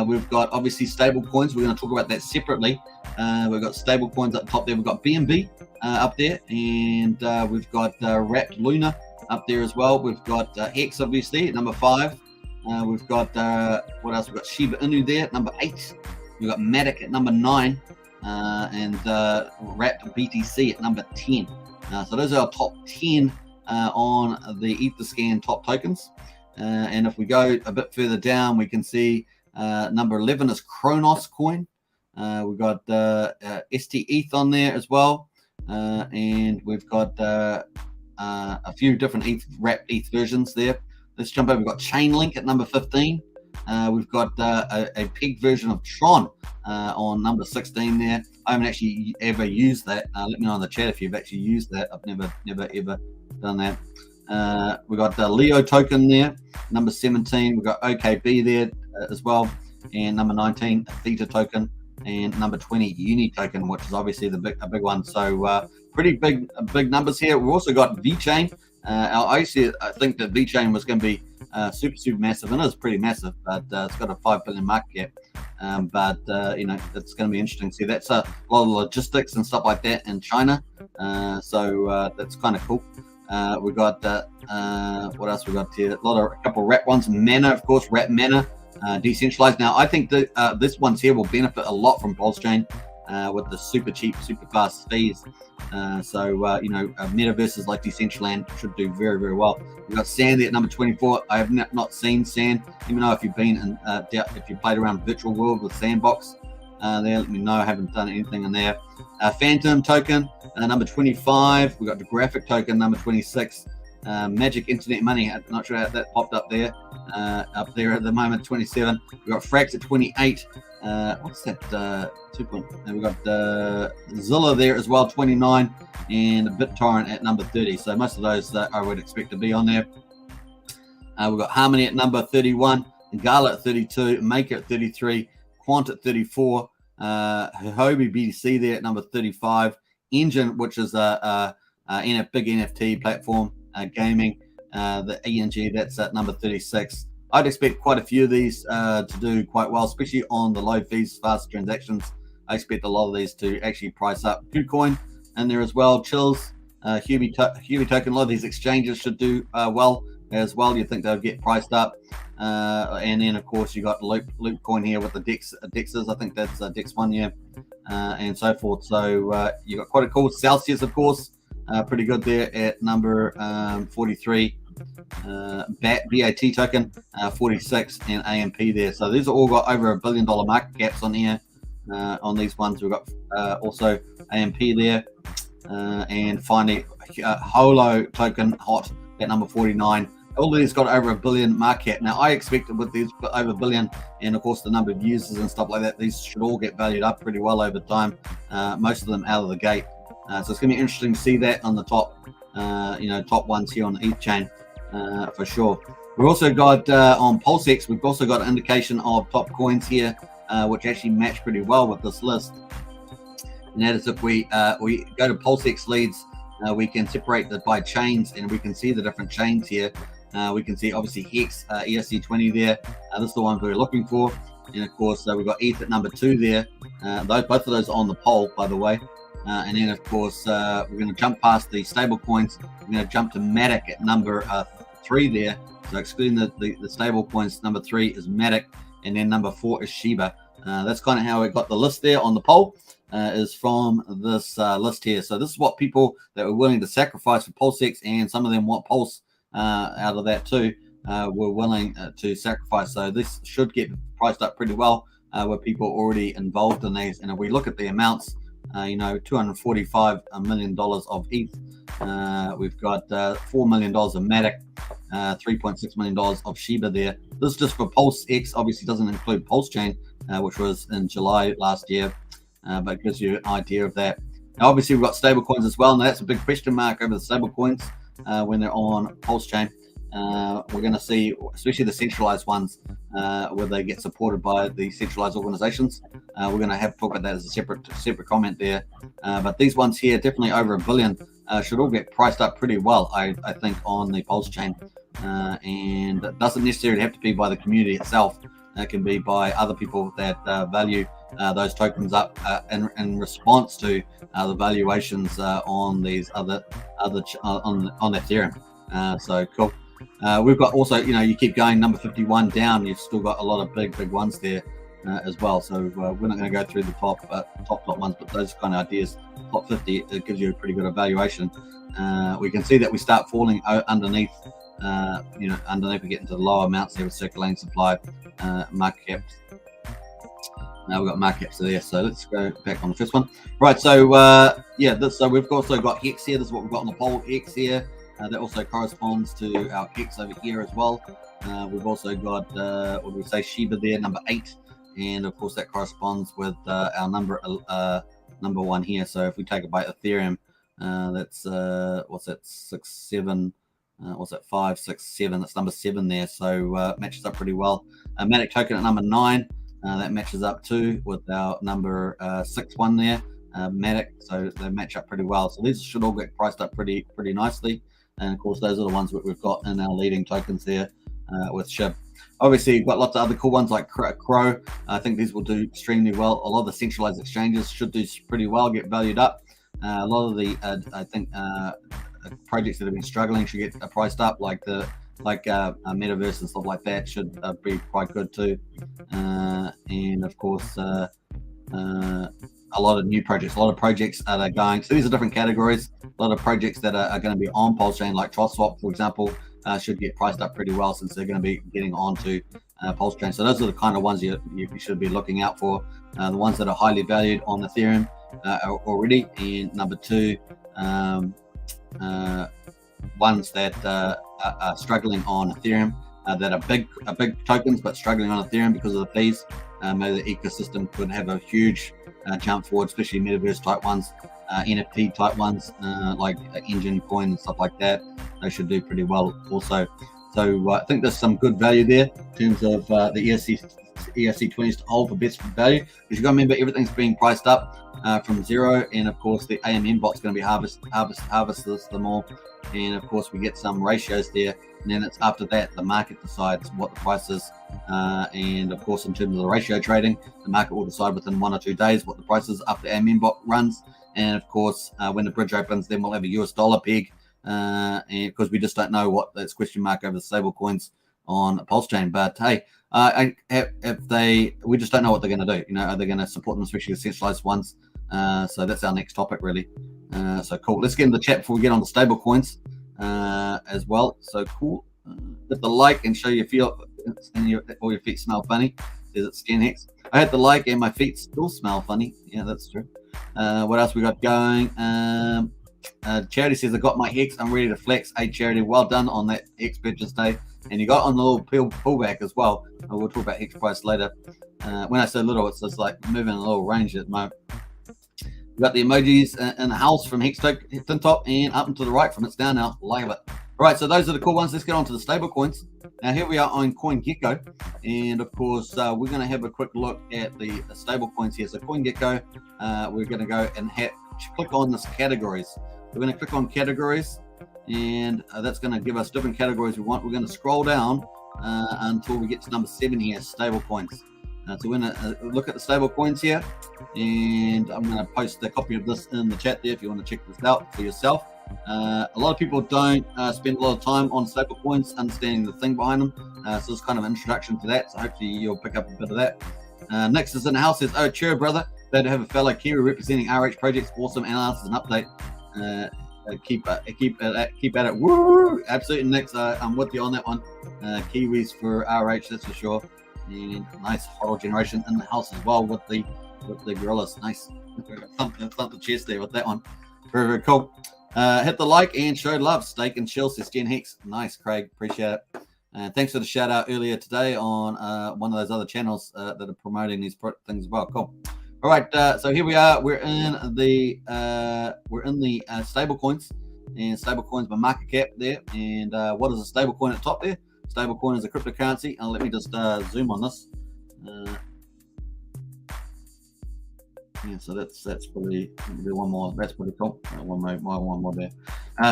We've got obviously stable coins. We're going to talk about that separately. We've got stable coins up top there. We've got BNB up there. And we've got Wrapped Luna up there as well. We've got Hex, obviously, at number 5. We've got, what else? We've got Shiba Inu there at number 8. We've got Matic at number 9. And Wrapped BTC at number 10. So those are our top 10 on the Etherscan top tokens. And if we go a bit further down, we can see number 11 is Kronos coin. We've got ST ETH on there as well, and we've got a few different wrapped ETH versions there. Let's jump over. We've got Chainlink at number 15. We've got a peg version of Tron on number 16 there. I haven't actually ever used that. Let me know in the chat if you've actually used that. I've never ever done that. We've got the Leo token there, number 17. We've got OKB there as well, and number 19 Theta token, and number 20 Uni token, which is obviously a big one. So pretty big numbers here. We've also got VeChain. I think that VeChain was going to be super massive, and it is pretty massive, but it's got a 5 billion market cap. But it's going to be interesting to see. That's a lot of logistics and stuff like that in China. So that's kind of cool. We got what else we got here? A couple of wrap ones. Mana, of course, wrap Mana, decentralized. Now I think that this one's here will benefit a lot from Pulsechain with the super cheap, super fast fees. Metaverses like Decentraland should do very well. We've got Sand there at number 24. I have not seen Sand, even though if you've been in, if you played around Virtual World with Sandbox there, let me know. I haven't done anything in there. Phantom token, number 25. We've got the Graphic token, number 26. Magic Internet Money, I'm not sure how that popped up there at the moment, 27. We've got Frax at 28. What's that? 2 point. We've got Zilla there as well, 29, and BitTorrent at number 30. So most of those I would expect to be on there. We've got Harmony at number 31, Gala at 32, Maker at 33, Quant at 34, Huobi BTC there at number 35, Engine, which is a big NFT platform, gaming, the ENG, that's at number 36. I'd expect quite a few of these to do quite well, especially on the low fees, fast transactions. I expect a lot of these to actually price up. KuCoin in there as well. Chills, Huobi token. A lot of these exchanges should do well as well. You think they'll get priced up. And then, of course, you got Loopcoin here with the Dexes. I think that's Dex 1, yeah, and so forth. So you got quite a cool. Celsius, of course, pretty good there at number 43. BAT token 46, and AMP there. So these are all got over $1 billion market caps on here. On these ones, we've got also AMP there, and finally Holo token hot at number 49. All of these got over $1 billion market cap. Now I expect with these over $1 billion, and of course the number of users and stuff like that, these should all get valued up pretty well over time. Most of them out of the gate. So it's going to be interesting to see that on the top, top ones here on the ETH chain. For sure. We've also got on PulseX, we've also got an indication of top coins here, which actually match pretty well with this list. And that is if we go to PulseX leads, we can separate that by chains, and we can see the different chains here. We can see obviously Hex, ERC20 there. This is the one we're looking for. And of course, we've got ETH at number 2 there. Both of those are on the poll, by the way. And then, of course, we're going to jump past the stable coins. We're going to jump to Matic at number 3 there. So excluding the stable coins, number 3 is Matic, and then number 4 is Shiba. That's kind of how we got the list there on the poll, is from this list here. So this is what people that were willing to sacrifice for PulseX, and some of them want Pulse out of that too, were willing to sacrifice. So this should get priced up pretty well with people already involved in these. And if we look at the amounts, $245 million of ETH. We've got $4 million of Matic, $3.6 million of Shiba there. This is just for PulseX. Obviously doesn't include Pulsechain, which was in July last year, but it gives you an idea of that. Now, obviously, we've got stablecoins as well. Now, that's a big question mark over the stablecoins when they're on Pulsechain. We're going to see, especially the centralized ones, where they get supported by the centralized organizations. We're going to have to talk about that as a separate comment there. But these ones here, definitely over $1 billion, should all get priced up pretty well, I think, on the Pulsechain. And it doesn't necessarily have to be by the community itself. It can be by other people that value those tokens up in response to the valuations on these other on Ethereum. So cool. We've got also, you keep going, number 51 down, you've still got a lot of big ones there as well. So we're not going to go through the top ones, but those kind of ideas, top 50, it gives you a pretty good evaluation. We can see that we start falling underneath, underneath we get into the lower amounts there with circulating supply, market caps. Now we've got markets there, so let's go back on the first one. Right, so so we've also got Hex here. This is what we've got on the poll, Hex here. That also corresponds to our Hex over here as well. We've also got, what do we say, Shiba there, number 8. And of course that corresponds with our number 1 here. So if we take it by Ethereum, that's, what's that, 6, 7, what's that, 5, 6, 7, that's number 7 there. So matches up pretty well. Matic token at number 9. That matches up too with our number 6 one there, Matic. So they match up pretty well. So these should all get priced up pretty nicely. And of course, those are the ones that we've got in our leading tokens there with SHIB. Obviously, you've got lots of other cool ones like Crow. I think these will do extremely well. A lot of the centralized exchanges should do pretty well, get valued up. A lot of the, I think, projects that have been struggling should get priced up, like Metaverse and stuff like that should be quite good too. And of course, a lot of new projects, a lot of projects that are going. So these are different categories. A lot of projects that are going to be on Pulsechain, like TrustSwap, for example, should get priced up pretty well since they're going to be getting onto Pulsechain. So those are the kind of ones you should be looking out for. The ones that are highly valued on Ethereum already, and number 2, ones that are struggling on Ethereum, that are big tokens but struggling on Ethereum because of the fees. Maybe the ecosystem could have a huge jump forward, especially metaverse type ones, NFT type ones, like Engine Coin and stuff like that. They should do pretty well also. So I think there's some good value there in terms of the ERC20s to hold for best value. Because you've got to remember, everything's being priced up from 0, and of course the AMM bot's going to be harvest them all, and of course we get some ratios there, and then it's after that the market decides what the price is, and of course in terms of the ratio trading, the market will decide within 1 or 2 days what the price is after AMM bot runs, and of course when the bridge opens, then we'll have a US dollar peg, and because we just don't know what that's question mark over the stable coins on Pulsechain. But hey, we just don't know what they're going to do. You know, are they going to support them, especially the centralized ones? So that's our next topic, really. So cool. Let's get in the chat before we get on the stable coins as well. So cool. Hit the like and show your feet, and all your feet smell funny. Says it Scan Hex. I hit the like and my feet still smell funny. Yeah, that's true. What else we got going? Charity says, I got my Hex. I'm ready to flex. Hey, Charity, well done on that Hex purchase day. And you got on the little pullback as well. We'll talk about Hex price later. When I say little, it's just like moving a little range at the moment. We've got the emojis in the house from Hex Token top and up and to the right from it's down now. Like it. All right, so those are the cool ones. Let's get on to the stable coins. Now here we are on CoinGecko, and of course we're going to have a quick look at the stable coins here. So CoinGecko, we're going to go and click on this categories. We're going to click on categories, and that's going to give us different categories we want. We're going to scroll down until we get to number 7 here, stable coins. So we're going to look at the stable coins here, and I'm going to post a copy of this in the chat there if you want to check this out for yourself. A lot of people don't spend a lot of time on stable coins, understanding the thing behind them. So it's kind of an introduction to that. So hopefully you'll pick up a bit of that. Next is in the house says, oh, cheer, brother. Glad to have a fellow Kiwi representing RH projects. Awesome analysis and update. Keep at it. Woo! Absolutely. Next, I'm with you on that one. Kiwis for RH, that's for sure. And nice HODL generation in the house as well with the gorillas. Nice. Thump the chest there with that one. Very, very cool. Hit the like and show love. Steak and chill says Gen Hex. Nice, Craig. Appreciate it. Thanks for the shout out earlier today on one of those other channels that are promoting these things as well. Cool. All right. So here we are. We're in the stable coins, and stable coins by market cap there. And what is a stable coin at the top there? Stable coin is a cryptocurrency. And let me just zoom on this. Yeah, so that's probably one more. That's pretty cool. One more there.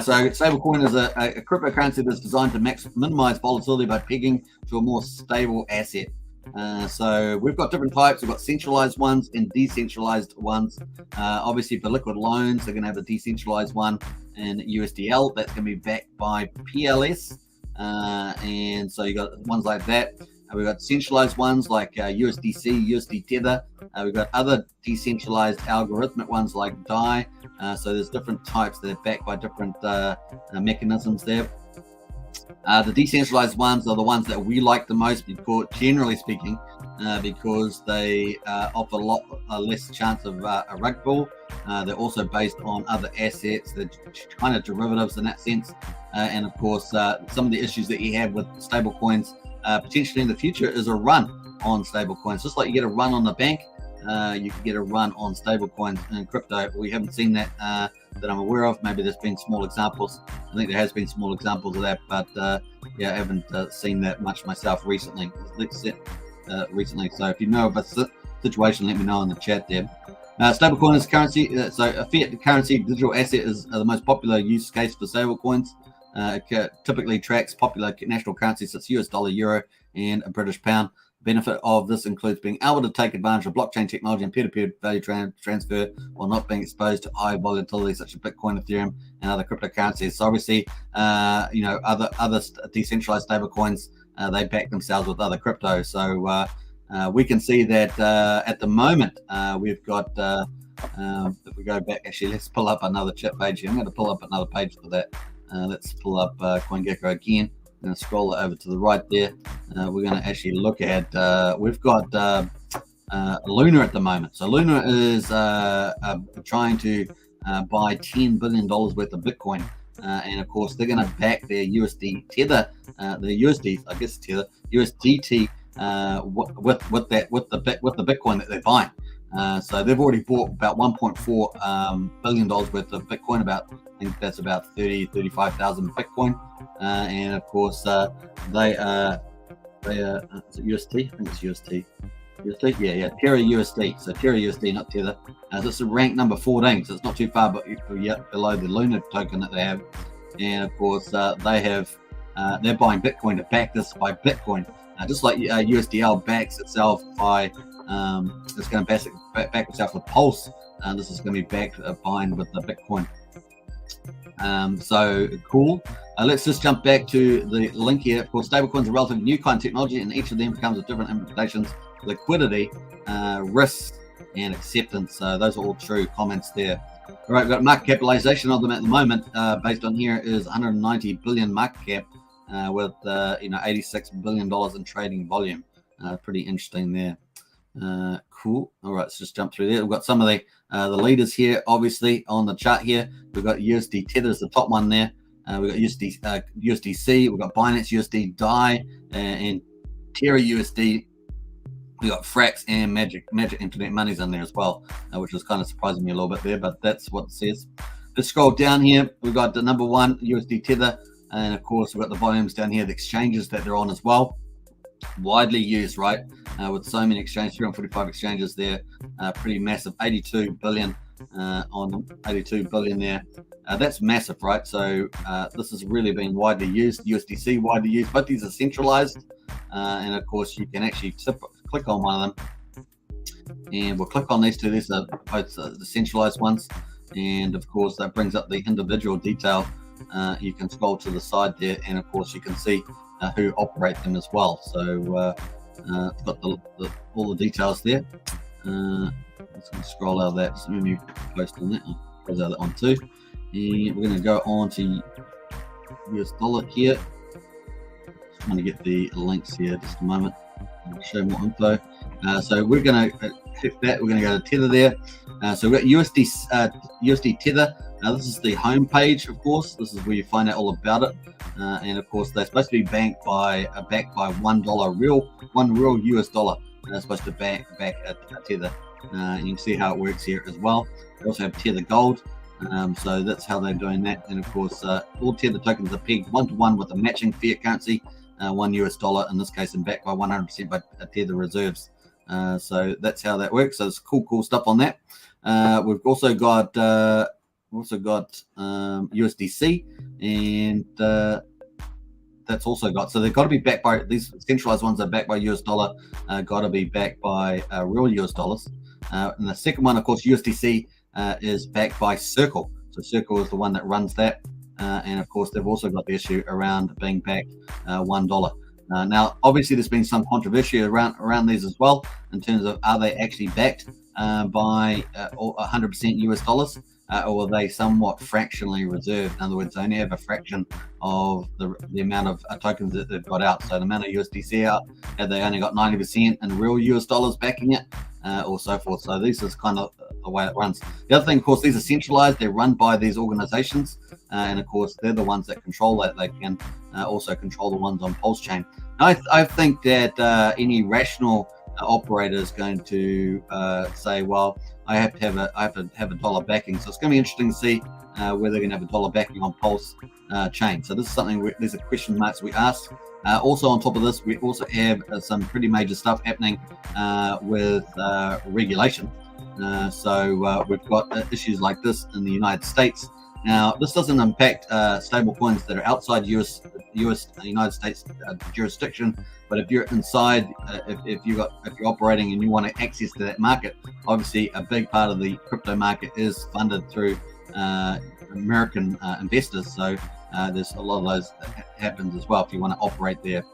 So stablecoin is a cryptocurrency that's designed to minimize volatility by pegging to a more stable asset. So we've got different types. We've got centralized ones and decentralized ones. Obviously, for liquid loans, they're going to have a decentralized one in USDL that's going to be backed by PLS. And so you got ones like that. We've got centralized ones like USDC, USD Tether. We've got other decentralized algorithmic ones like DAI. So there's different types that are backed by different mechanisms there. The decentralized ones are the ones that we like the most, because, generally speaking, because they offer a lot less chance of a rug pull. They're also based on other assets. They're kind of derivatives in that sense. And of course, some of the issues that you have with stable coins potentially in the future is a run on stable coins. Just like you get a run on the bank, you can get a run on stable coins in crypto. We haven't seen that that I'm aware of. Maybe there's been small examples. I think there has been small examples of that, but yeah, I haven't seen that much myself recently. Recently. So if you know of a situation, let me know in the chat there. Stablecoin is currency. So a fiat currency digital asset is the most popular use case for stablecoins. It typically tracks popular national currencies such as US dollar, euro, and a British pound. Benefit of this includes being able to take advantage of blockchain technology and peer-to-peer value transfer while not being exposed to high volatility such as Bitcoin, Ethereum, and other cryptocurrencies. So obviously, other decentralized stablecoins, they back themselves with other crypto. So we can see that at the moment we've got. If we go back, actually, let's pull up another chat page here. I'm going to pull up another page for that. Let's pull up CoinGecko again. I'm going to scroll it over to the right there. We're going to actually look at, we've got Luna at the moment. So Luna is trying to buy $10 billion worth of Bitcoin. And of course, they're going to back their USD Tether, the USD, I guess Tether, USDT with the Bitcoin that they're buying. So they've already bought about $1.4 billion worth of Bitcoin, I think that's about 35,000 Bitcoin. And of course, they are, is it UST? I think it's UST. UST? Yeah, Terra USD. So Terra USD, not Tether. This is rank number 14, so it's not too far, but yet below the Luna token that they have. And of course, they have, they're buying Bitcoin to back this by Bitcoin. Just like USDL backs itself by, it's going to back itself with Pulse. This is going to be backed behind with the Bitcoin. So cool. Let's just jump back to the link here. Of course, stablecoins are relatively new kind of technology, and each of them comes with different implementations, liquidity, risks, and acceptance. Those are all true comments there. All right, we've got market capitalization of them at the moment, based on here is 190 billion market cap, with $86 billion in trading volume. Pretty interesting there. Cool. All right, let's just jump through there. We've got some of the leaders here, obviously, on the chart here. We've got USD Tether is the top one there. We've got USDC. We've got Binance USD DAI and Terra USD. We got Frax and Magic Internet Money's in there as well, which was kind of surprising me a little bit there, but that's what it says. Let's scroll down here. We've got the number one USD Tether, and of course we've got the volumes down here, the exchanges that they're on as well. Widely used, right? With so many exchanges, 345 exchanges there, pretty massive, 82 billion on 82 billion there. That's massive, right? So this has really been widely used. USDC widely used. Both these are centralized, and of course you can actually click on one of them, and we'll click on these two. These are both the centralized ones, and of course that brings up the individual detail. You can scroll to the side there, and of course you can see who operate them as well. So it's got all the details there. Let's scroll out of that. So let me post on that. I'll close out that one too. And we're going to go on to US dollar here. Just trying to get the links here just a moment. I'll show more info. So we're going to hit that. We're going to go to Tether there. So we've got USD Tether. This is the home page, of course. This is where you find out all about it. And of course, they're supposed to be backed by $1 real US dollar. And they're supposed to back a Tether. And you can see how it works here as well. They also have Tether Gold. So that's how they're doing that. And of course, all Tether tokens are pegged 1-to-1 with a matching fiat currency, $1 US dollar in this case, and backed by 100% by Tether reserves. So that's how that works. So it's cool stuff on that. We've also got USDC, and that's also got, so they've got to be backed by, these centralized ones are backed by US dollar, got to be backed by real US dollars. And the second one, of course, USDC is backed by Circle. So Circle is the one that runs that. And of course, they've also got the issue around being backed $1. Now, obviously, there's been some controversy around these as well, in terms of are they actually backed by 100% US dollars. or are they somewhat fractionally reserved? In other words, they only have a fraction of the amount of tokens that they've got out. So the amount of USDC out, have they only got 90% in real US dollars backing it, or so forth. So this is kind of the way it runs. The other thing, of course, these are centralized. They're run by these organizations, and of course, they're the ones that control that. They can also control the ones on Pulsechain. I think that any rational operator is going to say, well, I have to have a dollar backing. So it's going to be interesting to see whether they're going to have a dollar backing on Pulsechain. So this is something these are question marks we ask. Also on top of this, we also have some pretty major stuff happening with regulation. So we've got issues like this in the United States. Now, this doesn't impact stable coins that are outside United States jurisdiction, but if you're inside, if you're operating and you want to access to that market, obviously a big part of the crypto market is funded through American investors. So there's a lot of those that happens as well if you want to operate there.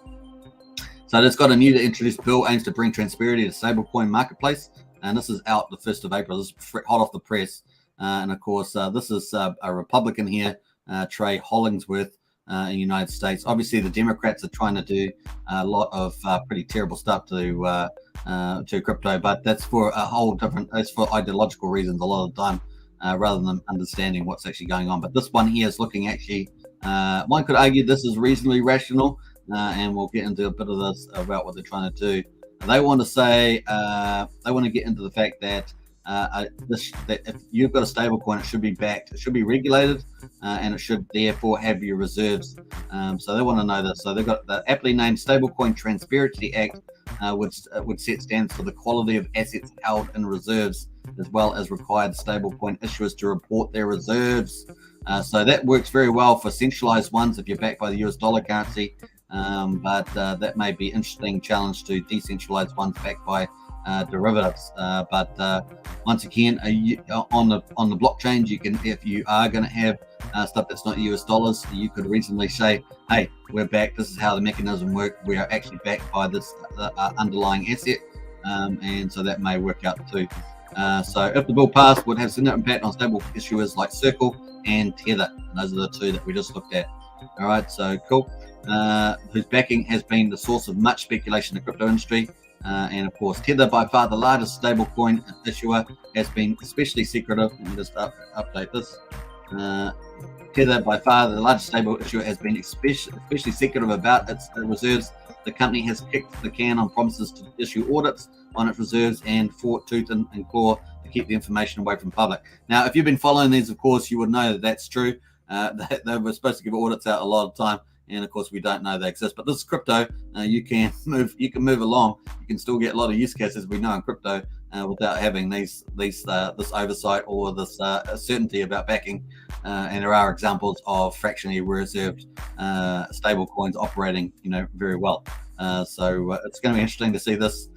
So it's got a new introduced bill aims to bring transparency to stablecoin marketplace, and this is out the 1st of April. This is hot off the press. And of course, this is a Republican here, Trey Hollingsworth, in the United States. Obviously, the Democrats are trying to do a lot of pretty terrible stuff to crypto, but that's for a whole different. It's for ideological reasons a lot of the time, rather than understanding what's actually going on. But this one here is looking actually. One could argue this is reasonably rational, and we'll get into a bit of this about what they're trying to do. They want to say they want to get into the fact that. That if you've got a stable coin, it should be backed, it should be regulated, and it should therefore have your reserves. So they want to know this. So they've got the aptly named Stablecoin Transparency Act, would set standards for the quality of assets held in reserves, as well as required stablecoin issuers to report their reserves. So that works very well for centralized ones if you're backed by the US dollar currency, but that may be an interesting challenge to decentralized ones backed by derivatives. But once again, on the blockchain, you can, if you are going to have stuff that's not US dollars, you could reasonably say, hey, we're back, this is how the mechanism works, we are actually backed by this underlying asset, and so that may work out too. So if the bill passed, would have significant impact on stable issuers like Circle and Tether, and those are the two that we just looked at. All right, so cool. Whose backing has been the source of much speculation in the crypto industry. And of course, Tether, by far the largest stablecoin issuer, has been especially secretive. Let me just update this. Tether, by far the largest stable issuer, has been especially secretive about its reserves. The company has kicked the can on promises to issue audits on its reserves and fought tooth and claw to keep the information away from public. Now, if you've been following these, of course, you would know that that's true. They were supposed to give audits out a lot of time. And of course, we don't know they exist. But this is crypto. You can move along. You can still get a lot of use cases we know in crypto without having this oversight or this certainty about backing. And there are examples of fractionally reserved stable coins operating, very well. So it's going to be interesting to see this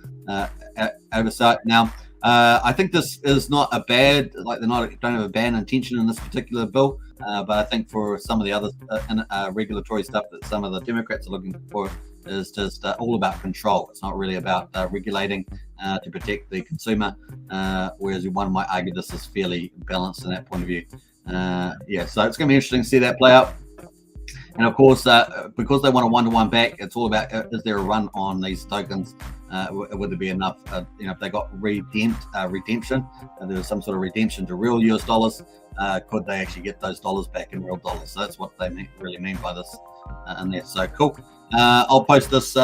oversight. Now, I think this is not a bad, don't have a bad intention in this particular bill, but I think for some of the other regulatory stuff that some of the Democrats are looking for is just all about control. It's not really about regulating to protect the consumer, whereas one might argue this is fairly balanced in that point of view. So it's going to be interesting to see that play out. And of course, because they want a one-to-one back, it's all about, is there a run on these tokens? Would there be enough, if they got redemption, there was some sort of redemption to real US dollars, could they actually get those dollars back in real dollars? So that's what they really mean by this in there. So cool. I'll post this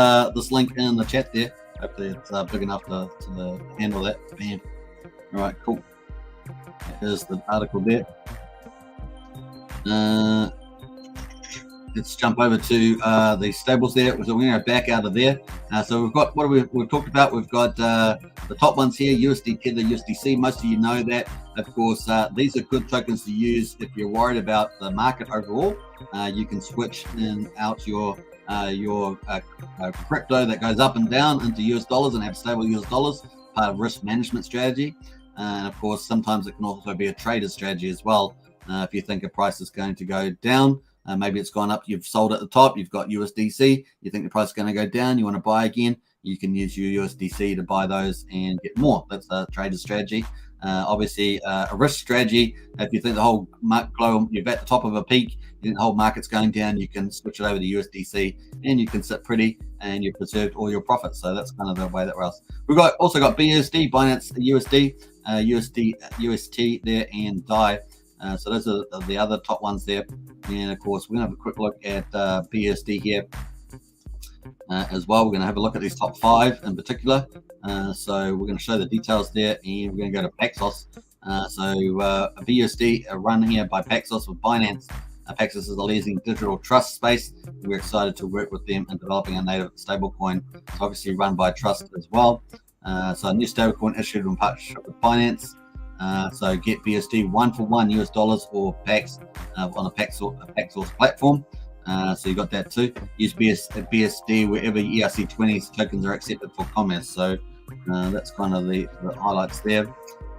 link in the chat there. Hopefully it's big enough to handle that. Bam. All right, cool. Here's the article there. Let's jump over to the stables there. So we're going to go back out of there. So we've got, we've talked about? We've got the top ones here, USD, Tether, USDC. Most of you know that. Of course, these are good tokens to use if you're worried about the market overall. You can switch out your crypto that goes up and down into US dollars and have stable US dollars, part of risk management strategy. And of course, sometimes it can also be a trader strategy as well. If you think a price is going to go down, maybe it's gone up, you've sold at the top, you've got USDC, you think the price is going to go down, you want to buy again, you can use your USDC to buy those and get more. That's a trader strategy. Obviously, a risk strategy. If you think the whole market globe, you're at the top of a peak, you think the whole market's going down, you can switch it over to USDC and you can sit pretty and you've preserved all your profits. So that's kind of the way that we're else. We've also got BUSD, Binance USD, UST there, and DAI. So those are the other top ones there. And of course, we're going to have a quick look at BUSD here as well. We're going to have a look at these top 5 in particular. So we're going to show the details there, and we're going to go to Paxos. BUSD run here by Paxos with Binance. Paxos is a leading digital trust space. We're excited to work with them in developing a native stablecoin. It's obviously run by Trust as well. So a new stablecoin issued in partnership with Binance. So get BUSD 1-for-1 US dollars or PAX on a Paxos platform. So you got that too. Use BUSD wherever ERC20s tokens are accepted for commerce. So that's kind of the highlights there.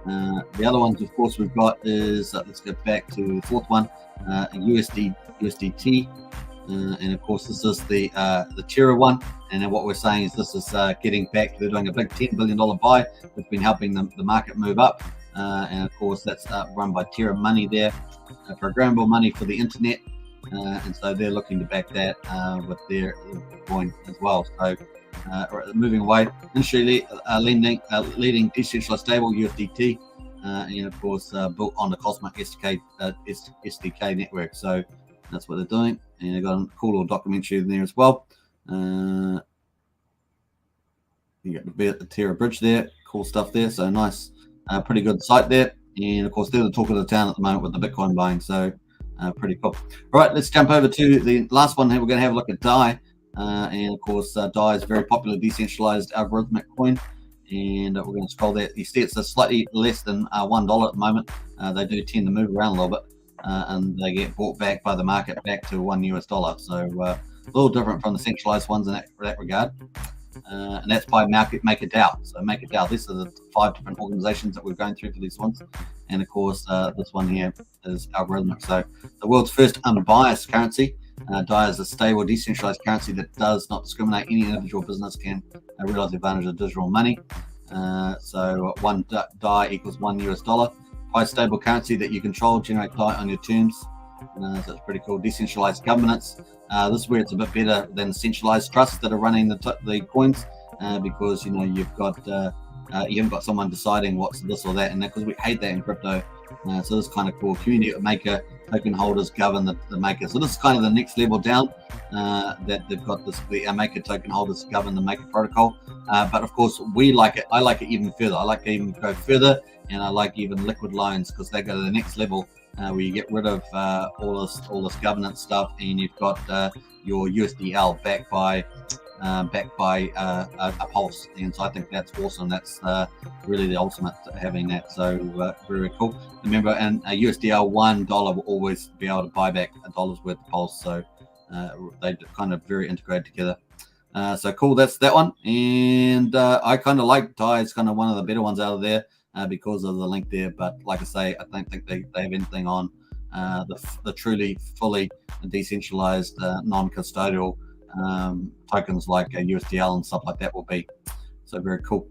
The other ones, of course, we've got is let's go back to the 4th one, USDT, and of course this is the Terra one. And then what we're saying is this is getting back. They're doing a big $10 billion buy. It's been helping the market move up, and of course that's run by Terra Money there, programmable money for the internet. And so they're looking to back that with their coin as well. So moving away, initially leading decentralized stable USDT, and of course built on the Cosmic SDK network. So that's what they're doing, and they've got a cool little documentary in there as well. You got the Terra Bridge there, cool stuff there. So nice, pretty good site there, and of course they're the talk of the town at the moment with the Bitcoin buying. So pretty cool. All right, let's jump over to the last one here. We're going to have a look at DAI, and of course DAI is a very popular decentralized algorithmic coin, and we're going to scroll there. You see it's a slightly less than $1 at the moment. They do tend to move around a little bit, and they get bought back by the market back to $1 US. So a little different from the centralized ones in that regard. And that's by MakerDAO. So MakerDAO, these are the 5 different organizations that we're going through for these ones. And of course, this one here is algorithmic. So the world's first unbiased currency. DAI is a stable, decentralized currency that does not discriminate. Any individual business can realize the advantage of digital money. So one DAI equals $1 US. By stable currency that you control, generate DAI on your terms. So it's pretty cool. Decentralized governance. This is where it's a bit better than centralized trusts that are running the coins, because you've got you haven't got someone deciding what's this or that, and because we hate that in crypto. So this is kind of cool. Community maker token holders govern the maker. So this is kind of the next level down, that they've got the maker token holders govern the maker protocol. But of course we like it. I like it even further. I like to even go further, and I like even liquid loans because they go to the next level. Where you get rid of all this governance stuff, and you've got your USDL backed by a Pulse, and so I think that's awesome. That's really the ultimate, having that. So very cool. Remember, and a USDL $1 will always be able to buy back $1 worth of Pulse. So they kind of very integrated together. So cool. That's that one, and I kind of like DAI. It's kind of one of the better ones out of there. Because of the link there, but like I say, I don't think they have anything on the truly fully decentralized non-custodial tokens like USDL and stuff like that will be. So very cool.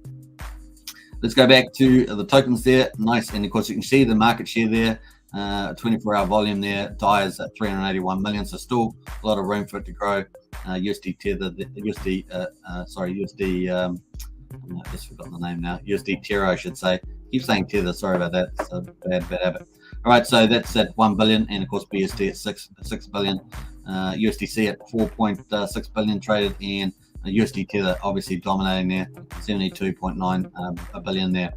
Let's go back to the tokens there. Nice, and of course you can see the market share there, 24-hour volume there. DAI is at 381 million, so still a lot of room for it to grow. USD Tether, USD. I just forgotten the name now. USD Terra, I should say. Keep saying Tether. Sorry about that. It's a bad habit. All right, so that's at 1 billion, and of course BUSD at 6 billion. USDC at 4.6 billion traded, and USD Tether obviously dominating there, 72.9 billion there.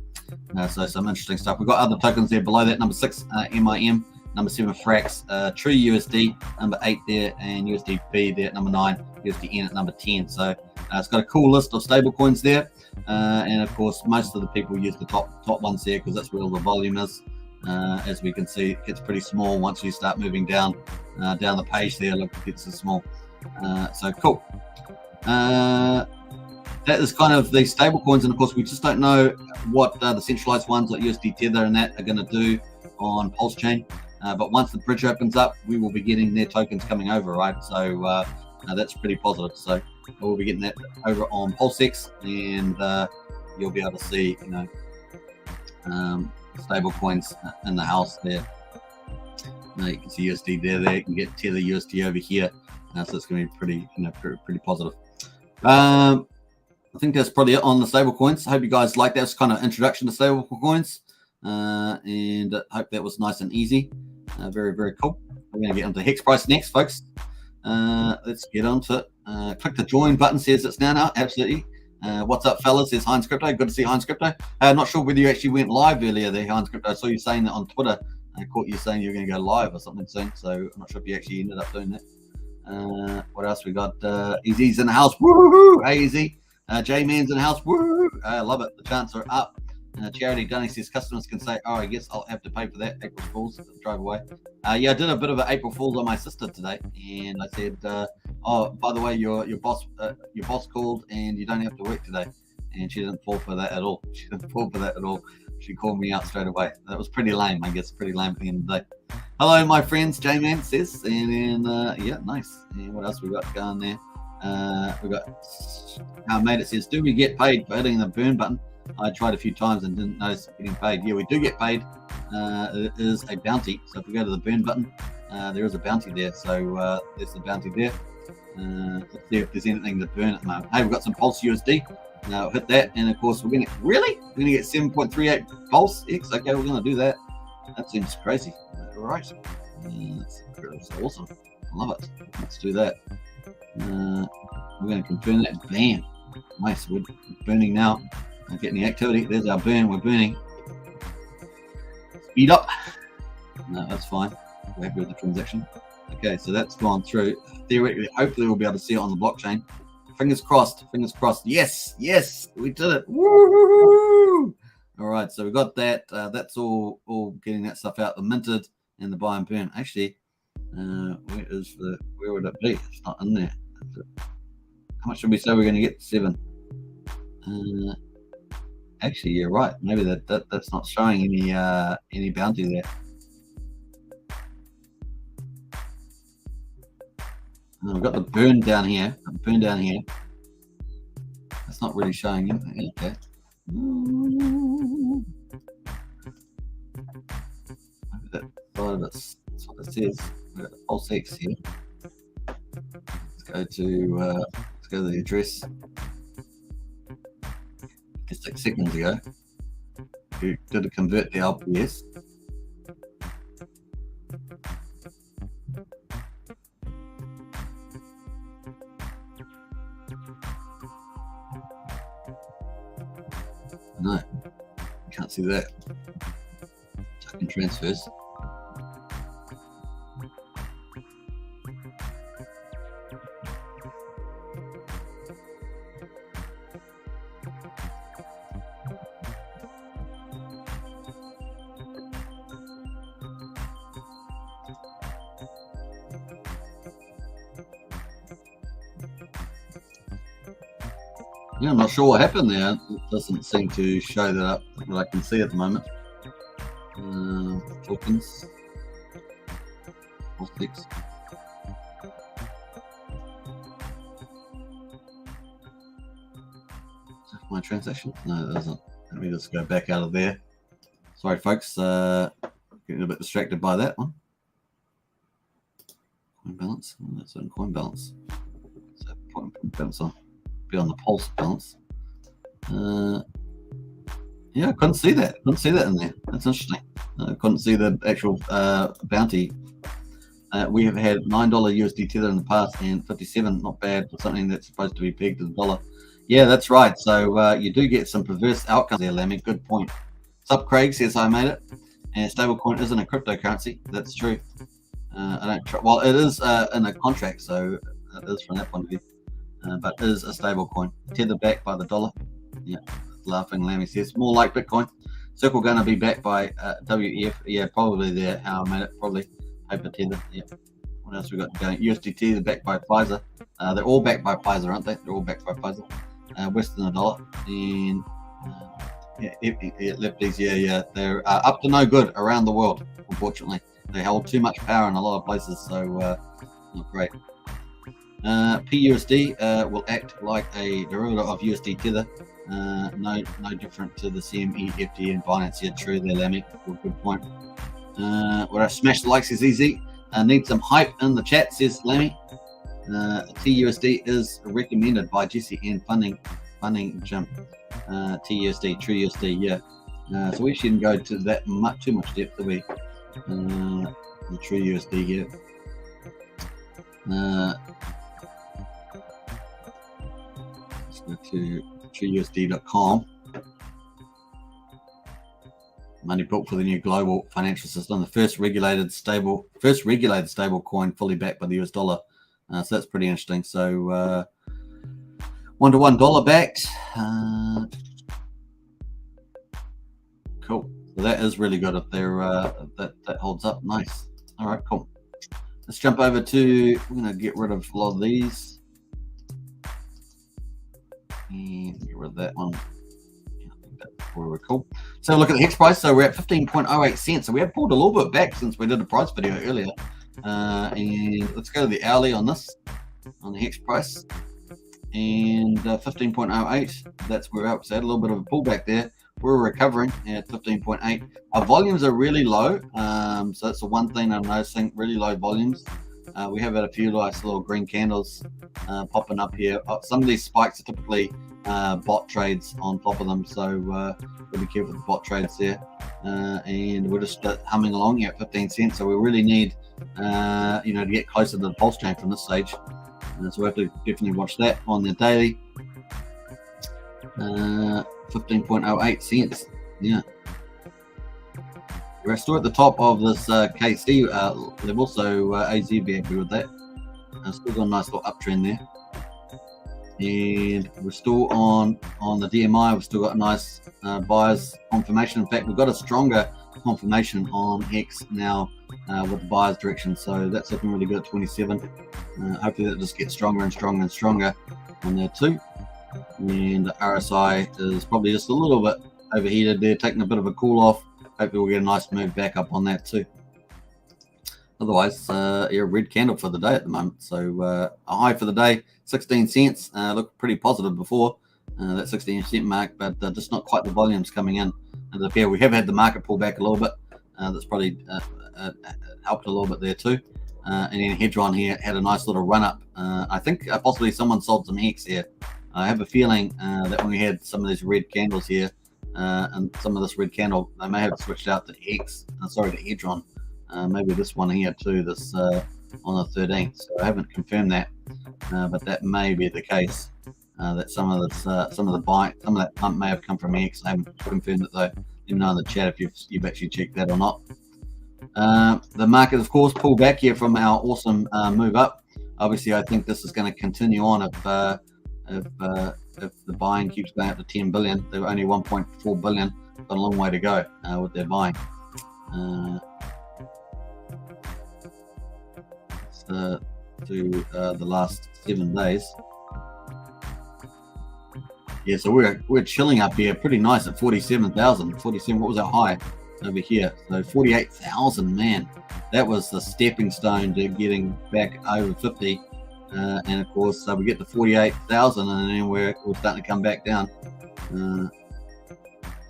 So some interesting stuff. We've got other tokens there below that. Number 6, MIM. Number 7, Frax. True USD. Number 8 there, and USDP there at number 9. USDN at number 10. So it's got a cool list of stable coins there. And of course, most of the people use the top ones there because that's where all the volume is. As we can see, it gets pretty small once you start moving down the page there. Look, it gets so small. So cool. That is kind of the stable coins, and of course, we just don't know what the centralized ones like USD Tether and that are going to do on Pulsechain. But once the bridge opens up, we will be getting their tokens coming over, right? So that's pretty positive. So We'll be getting that over on PulseX, and you'll be able to see, stable coins in the house there. You can see USD there. You can get Tether USD over here. So it's going to be pretty, pretty positive. I think that's probably it on the stable coins. I hope you guys like that. It's kind of introduction to stable coins, and I hope that was nice and easy. Very, very cool. We're going to get onto Hex price next, folks. Let's get onto it. Click the join button, says it's now. Absolutely. What's up, fellas? Says Heinz Crypto. Good to see Heinz Crypto. Not sure whether you actually went live earlier there, Heinz Crypto. I saw you saying that on Twitter. I caught you saying you were going to go live or something soon, so I'm not sure if you actually ended up doing that. What else we got? Easy's in the house. Woo-hoo-hoo! Hey, Easy. J-Man's in the house. Woo! I love it. The chants are up. Charity Dunning says customers can say, "Oh, I guess I'll have to pay for that." April Fools. Drive away. Yeah, I did a bit of an April Fools on my sister today, and I said, "Oh, by the way, your boss called, and you don't have to work today." And she didn't fall for that at all. She didn't fall for that at all. She called me out straight away. That was pretty lame, I guess. Pretty lame at the end of the day. Hello, my friends. J-Man says, and then yeah, nice. And what else we got going there? We got our mate. It says, "Do we get paid for hitting the burn button?" I tried a few times and didn't notice getting paid. Yeah, we do get paid. It is a bounty. So if we go to the burn button, there is a bounty there. So there's the bounty there. Let's see if there's anything to burn at the moment. Hey, we've got some Pulse USD. Now hit that, and of course we're gonna we're gonna get 7.38 PulseX. Okay, we're gonna do that. That seems crazy. Right. That's awesome. I love it. Let's do that. We're gonna confirm that. Bam. Nice. We're burning now. I'm getting the activity. There's our burn. We're burning. Speed up. No, that's fine. We're happy with the transaction. Okay, so that's gone through. Theoretically, hopefully we'll be able to see it on the blockchain. Fingers crossed. Fingers crossed. Yes, yes, we did it. Woo! All right, so we got that. That's all getting that stuff out. The minted and the buy and burn. Actually, where would it be? It's not in there. How much should we say we're going to get? 7. Actually, you're right. Maybe that's not showing any bounty there. We've got the burn down here. That's not really showing anything. Okay. Maybe that side of it's that's what it says. We've got the PulseX here. Let's go to the address. Just 6 seconds ago. Did it convert the LPS? No, can't see that. Token transfers. Yeah, I'm not sure what happened there. It doesn't seem to show that up that I can see at the moment. Tokens. PulseX. My transaction? No, it doesn't. Let me just go back out of there. Sorry, folks. Getting a bit distracted by that one. Coin balance. Oh, that's on coin balance. So coin balance on. Be on the pulse balance. Yeah, I couldn't see that. Couldn't see that in there. That's interesting. I couldn't see the actual bounty. We have had $9 USD tether in the past and 57. Not bad for something that's supposed to be pegged to the dollar. Yeah, that's right. So you do get some perverse outcomes there, Lammy. Good point. Sup, Craig says I made it. And stablecoin isn't a cryptocurrency. That's true. I don't. Well, it is in a contract, so it is from that point of view. But is a stable coin tethered back by the dollar. Yeah, laughing Lammy says more like Bitcoin. Circle going to be backed by WEF. Yeah, probably there. How I made it, probably paper tethered. Yeah. What else we got going? USDT, they're backed by Pfizer. They're all backed by Pfizer, aren't they? They're all backed by Pfizer. Western dollar and lefties. Yeah. They're up to no good around the world. Unfortunately, they hold too much power in a lot of places. So not great. PUSD will act like a derivative of USD Tether. No different to the CME, FT, and Binance. Yeah, true there, Lammy. Good point. What I smash the likes is easy. Need some hype in the chat, says Lammy. TUSD is recommended by Jesse and funding Jim. TUSD, true USD, yeah. So we shouldn't go to that too much depth, do we? The true USD here. Let's go to trueusd.com. Money book for the new global financial system, the first regulated stable coin fully backed by the US dollar. So that's pretty interesting. So 1-to-1 dollar backed. Cool. So that is really good if they're that holds up. Nice. All right, cool. Let's jump over to, we're going to get rid of a lot of these. And get rid of that one. Yeah, I think that's where we're cool. So look at the Hex price. So we're at 15.08 cents. So we have pulled a little bit back since we did the price video earlier. And let's go to the hourly on this, on the Hex price. And 15.08, that's where we're up. So had a little bit of a pullback there. We're recovering at 15.8. Our volumes are really low. So that's the one thing I'm noticing, really low volumes. We have had a few nice little green candles popping up here. Some of these spikes are typically bot trades on top of them. So we'll be careful with the bot trades there. And we're just humming along here at 15 cents. So we really need, to get closer to the Pulsechain from this stage. So we have to definitely watch that on the daily. 15.08 cents. Yeah. We're still at the top of this KC level, so AZ be happy with that. Still got a nice little uptrend there. And we're still on the DMI. We've still got a nice buyers confirmation. In fact, we've got a stronger confirmation on Hex now with the buyers direction. So that's looking really good at 27. Hopefully that just gets stronger and stronger and stronger on there too. And the RSI is probably just a little bit overheated there, taking a bit of a cool off. Hopefully we'll get a nice move back up on that too. Otherwise, a red candle for the day at the moment. So a high for the day, 16 cents. Looked pretty positive before that 16 cent mark, but just not quite the volumes coming in. And we have had the market pull back a little bit. That's probably helped a little bit there too. And then Hedron here had a nice little run up. I think possibly someone sold some Hex here. I have a feeling that when we had some of these red candles here, and some of this red candle, they may have switched out to Hex. To Hedron. Maybe this one here too. This on the 13th. So I haven't confirmed that, but that may be the case. That some of that pump may have come from Hex. I haven't confirmed it though. Let me know in the chat if you've actually checked that or not. The market, of course, pulled back here from our awesome move up. Obviously, I think this is going to continue on if the buying keeps going up to 10 billion. They're only 1.4 billion. Got a long way to go with their buying. To the last 7 days. Yeah, so we're chilling up here, pretty nice at 47,000. 47. What was our high over here? So 48,000. Man, that was the stepping stone to getting back over 50. And of course, we get to 48,000, and then we're starting to come back down.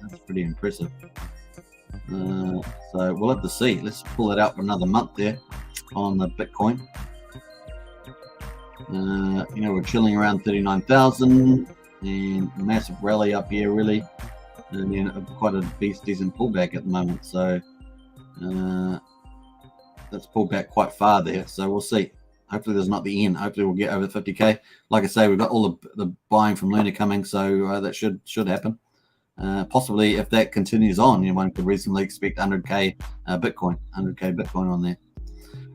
That's pretty impressive. So we'll have to see. Let's pull it out for another month there on the Bitcoin. We're chilling around 39,000, and massive rally up here, really, and then quite a decent pullback at the moment. So let's pull back quite far there. So we'll see. Hopefully there's not the end. Hopefully we'll get over 50k. Like I say, we've got all the buying from Luna coming, so that should happen. Possibly if that continues on, one could reasonably expect 100k Bitcoin on there.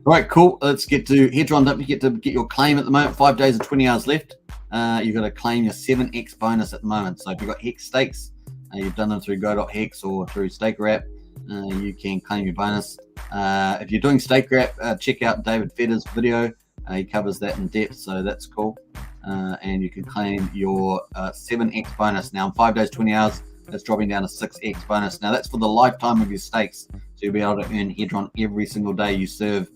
All right, cool. Let's get to Hedron. Don't forget to get your claim at the moment. 5 days and 20 hours left. You've got to claim your 7x bonus at the moment. So if you've got Hex stakes, you've done them through go.hex or through Staker app, you can claim your bonus. If you're doing Staker app, check out David Fedder's video. He covers that in depth, so that's cool. And you can claim your 7x bonus. Now in 5 days, 20 hours, that's dropping down to 6x bonus. Now that's for the lifetime of your stakes. So you'll be able to earn Hedron every single day you serve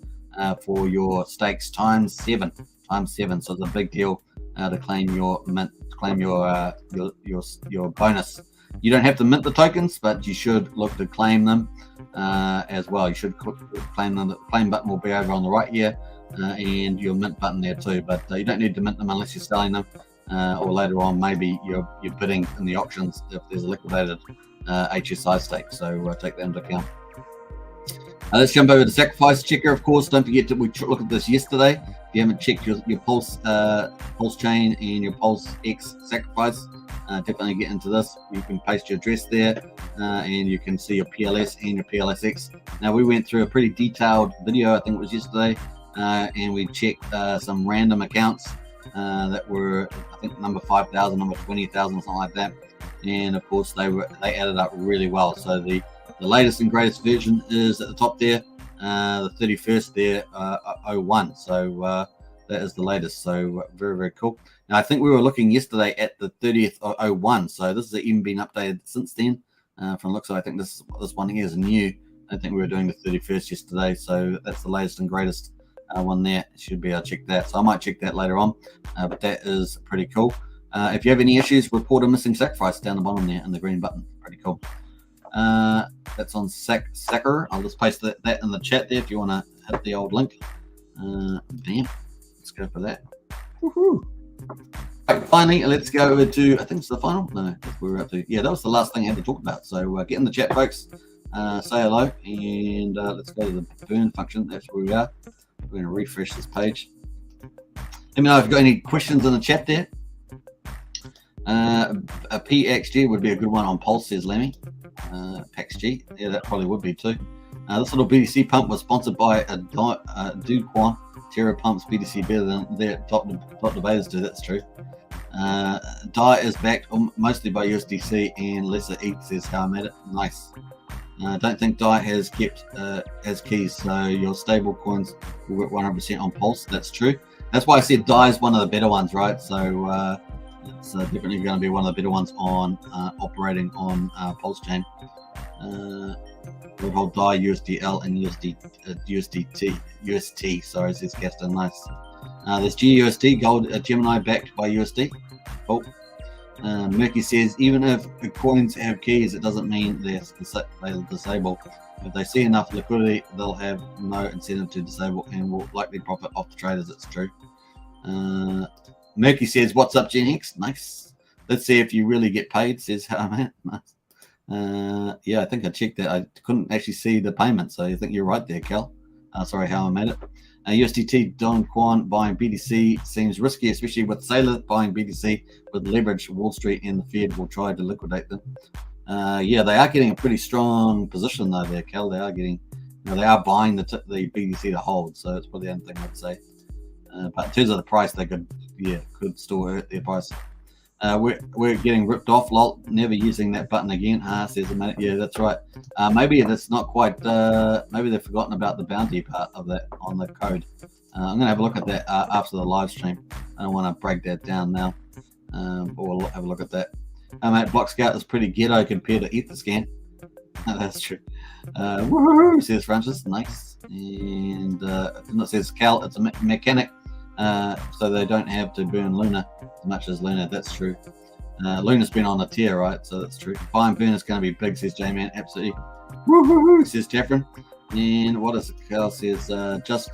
for your stakes times 7. times 7. So it's a big deal to claim your mint, claim your bonus. You don't have to mint the tokens, but you should look to claim them as well. You should claim them. The claim button will be over on the right here, and your mint button there too. But you don't need to mint them unless you're selling them, or later on maybe you're bidding in the auctions if there's a liquidated HSI stake. So take that into account. Let's jump over to Sacrifice Checker. Of course, don't forget that we looked at this yesterday. If you haven't checked your Pulsechain and your PulseX Sacrifice, definitely get into this. You can paste your address there, and you can see your PLS and your PLSX. Now, we went through a pretty detailed video, I think it was yesterday, and we checked some random accounts that were, I think, number 5,000, number 20,000, something like that. And of course, they added up really well. So the latest and greatest version is at the top there, the 31st there, 01. So that is the latest. So very, very cool. Now, I think we were looking yesterday at the 30th of 01. So this has even been updated since then. From looks like, I think this one here is new. I think we were doing the 31st yesterday. So that's the latest and greatest one there. Should be able to check that. So I might check that later on. But that is pretty cool. If you have any issues, report a missing sacrifice down the bottom there in the green button. Pretty cool. That's on Sacker. I'll just paste that in the chat there if you want to hit the old link. Bam. Let's go for that. Woohoo. Right, finally, let's go over to, I think it's the final. No, we were up to. Yeah, that was the last thing I had to talk about. So get in the chat, folks. Say hello, and let's go to the burn function. That's where we are. We're going to refresh this page. Let me know if you've got any questions in the chat there. A PXG would be a good one on Pulse, says Lemmy. PXG, yeah, that probably would be too. This little BTC pump was sponsored by a Duquan. Terra pumps BTC better than their top debaters do. That's true. DAI is backed mostly by USDC and lesser ETH, says how I made it. Nice. Don't think DAI has kept as keys, so your stable coins will work 100% on Pulse. That's true. That's why I said DAI is one of the better ones, right? So it's definitely going to be one of the better ones on operating on Pulsechain. We'll hold DAI, USDL, and UST. Sorry, says Gaston. Nice. There's GUSD, gold Gemini backed by USD. Cool. Murky says even if the coins have keys, it doesn't mean they'll disable. If they see enough liquidity, they'll have no incentive to disable and will likely profit off the traders. It's true. Murky says, "What's up, Gen X?" Nice. Let's see if you really get paid. Says how man. Nice. Yeah, I think I checked that. I couldn't actually see the payment, so I think you're right there, Cal. Sorry, how I made it. USDT Don Quan buying BTC seems risky, especially with Sailor buying BTC with leverage. Wall Street and the Fed will try to liquidate them. Yeah, they are getting a pretty strong position though there, Cal. They are getting, they are buying the BTC to hold, so it's probably the only thing I'd say. But in terms of the price, they could still hurt their price. We're getting ripped off. Lol, never using that button again. Says a minute. Yeah, that's right. Maybe it's not quite. Maybe they've forgotten about the bounty part of that on the code. I'm gonna have a look at that after the live stream. I don't want to break that down now. But we'll have a look at that. Mate, Block Scout is pretty ghetto compared to Etherscan. That's true. Woohoo, says Francis. Nice. And it says Cal. It's a mechanic. So they don't have to burn Luna as much as Luna. That's true. Luna's been on a tear, right? So that's true. Buy&Burn is going to be big, says J-Man. Absolutely. Woohoo, says Jeffrin. And what is it? Cal says, just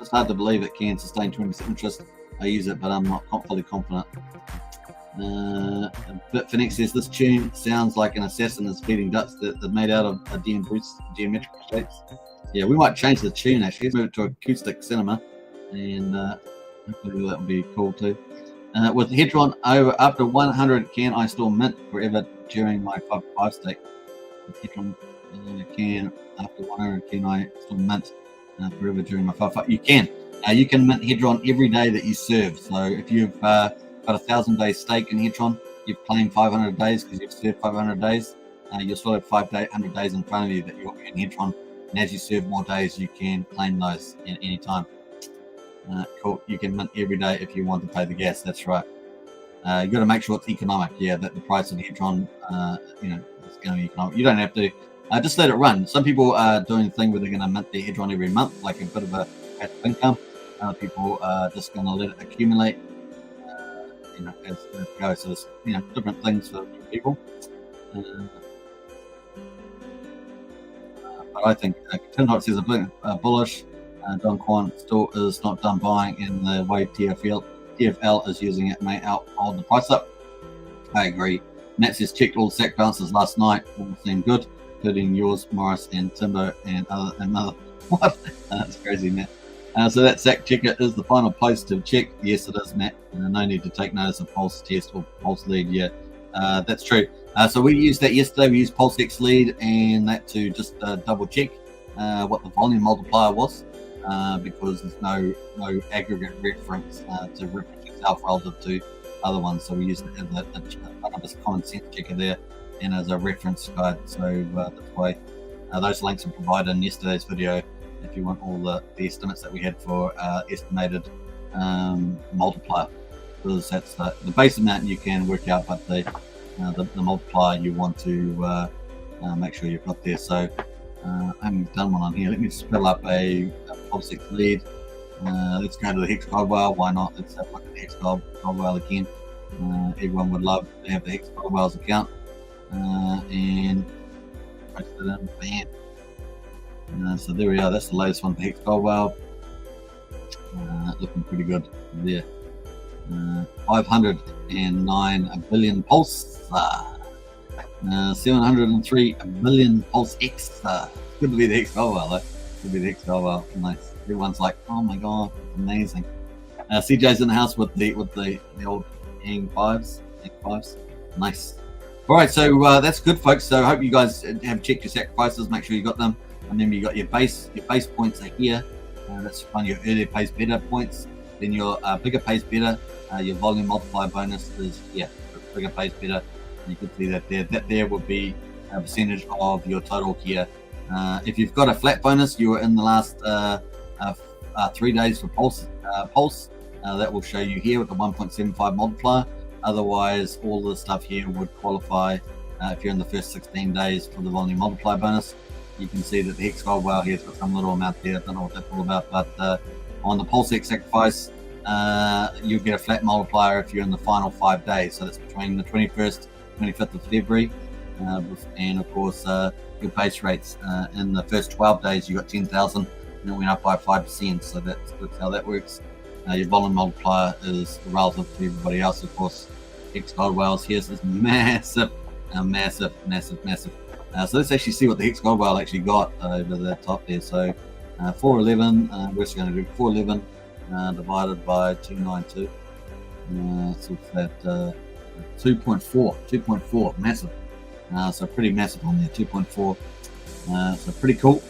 hard to believe it can sustain 20% interest. I use it, but I'm not fully confident. Bitfinex says, this tune sounds like an assassin is feeding ducks that are made out of geometric shapes. Yeah, we might change the tune, actually. Let's move it to acoustic cinema. And hopefully that would be cool too. With Hedron over after 100, can I still mint forever during my 5 stake? With Hedron can after 100, can I still mint forever during my 5? You can. You can mint Hedron every day that you serve. So if you've got a 1,000-day stake in Hedron, you've claimed 500 days because you've served 500 days. You'll still have 500 days in front of you that you're in Hedron. And as you serve more days, you can claim those at any time. Cool. You can mint every day if you want to pay the gas. That's right. You got to make sure it's economic. Yeah, that the price of Hedron, it's going to be economic. You don't have to just let it run. Some people are doing the thing where they're going to mint their Hedron every month, like a bit of a passive income. Other people are just going to let it accumulate, as it goes. So there's, different things for people. But I think Tim Hot says a bullish. Don Quan still is not done buying in the way TFL is using it may hold the price up. I agree. Matt says checked all the SAC balances last night, all seemed good, including yours, Morris, and Timbo, and other. What? That's crazy, Matt. So that SAC checker is the final place to check. Yes, it is, Matt. No need to take notice of pulse test or pulse lead. Yeah, that's true. So we used that yesterday. We used PulseX lead and that to just double check what the volume multiplier was, because there's no aggregate reference to reference yourself relative to other ones. So we used it as a common sense checker there and as a reference guide. So that's why those links are provided in yesterday's video if you want all the estimates that we had for estimated multiplier, because that's the base amount you can work out, but the multiplier you want to make sure you've got there. So I haven't done one on here. Let me just fill up a PulseX lead. Let's go to the Hex Gold Whale. Why not? Let's have a look at the Hex Gold Whale again. Everyone would love to have the Hex Gold Whale's account. And post it in. Bam. So there we are. That's the latest one for Hex Gold Whale. Looking pretty good there. 509 billion pulse. 703 billion PulseX. Good to be the Hex Gold Whale, though. Good to be the Hex Gold Whale. Nice. Everyone's like, oh my god, amazing. CJ's in the house with the old hang fives. Nice. All right, so that's good, folks. So I hope you guys have checked your sacrifices. Make sure you got them. And then you got your base points are here. That's one of your earlier pays better points. Then your bigger pays better. Your volume multiplier bonus is bigger pays better. You can see that there. That there would be a percentage of your total here. If you've got a flat bonus, you were in the last 3 days for Pulse. That will show you here with the 1.75 multiplier. Otherwise, all the stuff here would qualify if you're in the first 16 days for the volume multiplier bonus. You can see that the Hex Gold Whale here has got some little amount there. I don't know what that's all about, but on the PulseX sacrifice, you'll get a flat multiplier if you're in the final 5 days. So that's between the 21st, 25th of February, and of course your base rates in the first 12 days you got 10,000, and it went up by 5%. So that's how that works. Your volume multiplier is relative to everybody else, of course. Hex Gold Whales here is massive. So let's actually see what the Hex Gold Whale actually got over the top there. So 411, we're just going to do 411 divided by 292. So that 2.4, massive. So pretty massive on there, 2.4. So pretty cool.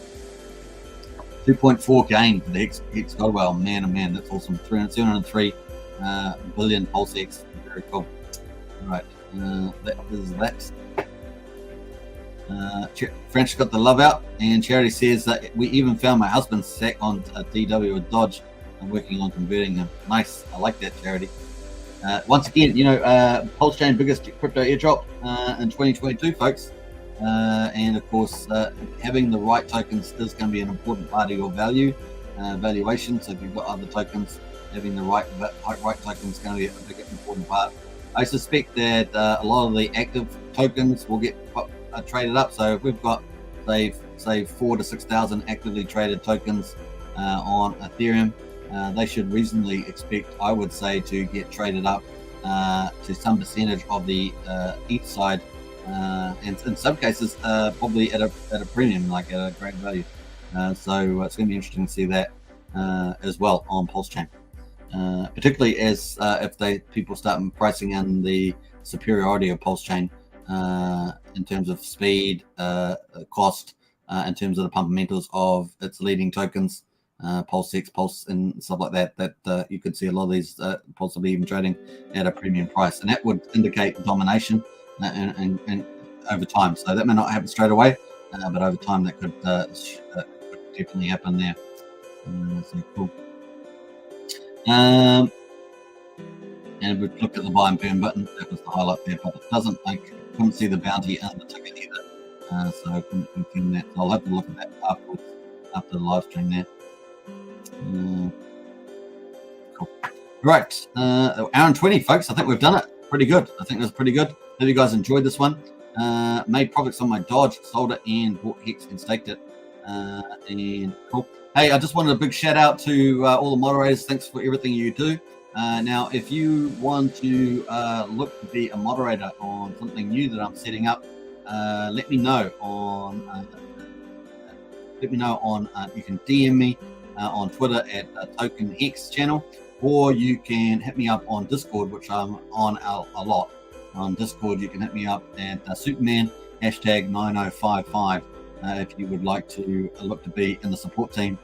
2.4 gain for the Hex Gold Whale. Man, oh man, that's awesome. 703 billion PulseX. Very cool. All right, that is that. French got the love out, and Charity says that we even found my husband's SAC on DW with Dodge. I'm working on converting him. Nice, I like that, Charity. Once again, Pulsechain biggest crypto airdrop in 2022, folks. And of course, having the right tokens is going to be an important part of your valuation. So if you've got other tokens, having the right tokens is going to be a big important part. I suspect that a lot of the active tokens will get traded up. So if we've got say 4,000 to 6,000 actively traded tokens on Ethereum, they should reasonably expect, I would say, to get traded up to some percentage of the ETH side, and in some cases probably at a premium, like at a great value. So it's going to be interesting to see that as well on Pulsechain, particularly as if people start pricing in the superiority of Pulsechain in terms of speed, cost, in terms of the fundamentals of its leading tokens, PulseX, Pulse, and stuff like that. That you could see a lot of these possibly even trading at a premium price, and that would indicate domination and over time. So that may not happen straight away, but over time that could definitely happen there. So cool. And we look at the Buy&Burn button. That was the highlight there, but it doesn't. I couldn't see the bounty and the ticket either, so I couldn't confirm that. So I'll have to look at that afterwards, after the live stream there. Right, hour and 20, folks. I think we've done it. Pretty good. I think that's pretty good. Hope you guys enjoyed this one. Made profits on my Dodge, sold it, and bought Hex and staked it. And cool. Hey, I just wanted a big shout out to all the moderators. Thanks for everything you do. Now, if you want to look to be a moderator on something new that I'm setting up, let me know on. You can DM me on Twitter at Token Hex channel, or you can hit me up on Discord, which I'm on a lot. On Discord, you can hit me up at Superman #9055 if you would like to look to be in the support team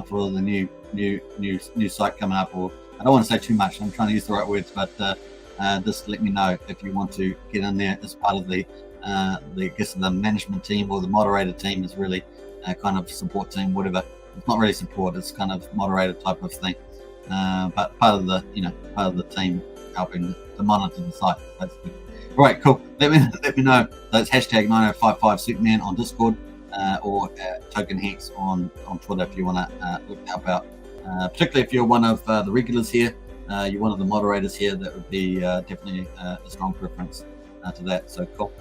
for the new site coming up. Or I don't want to say too much. I'm trying to use the right words, but just let me know if you want to get in there as part of the management team or the moderator team. Is really kind of support team, whatever. It's not really support; it's kind of moderator type of thing. But part of the team helping to monitor the site. Basically. All right, cool. Let me know. That's #9055 Superman on Discord or Token Hex on Twitter if you want to help out. Particularly if you're one of the regulars here, you're one of the moderators here. That would be definitely a strong preference to that. So cool.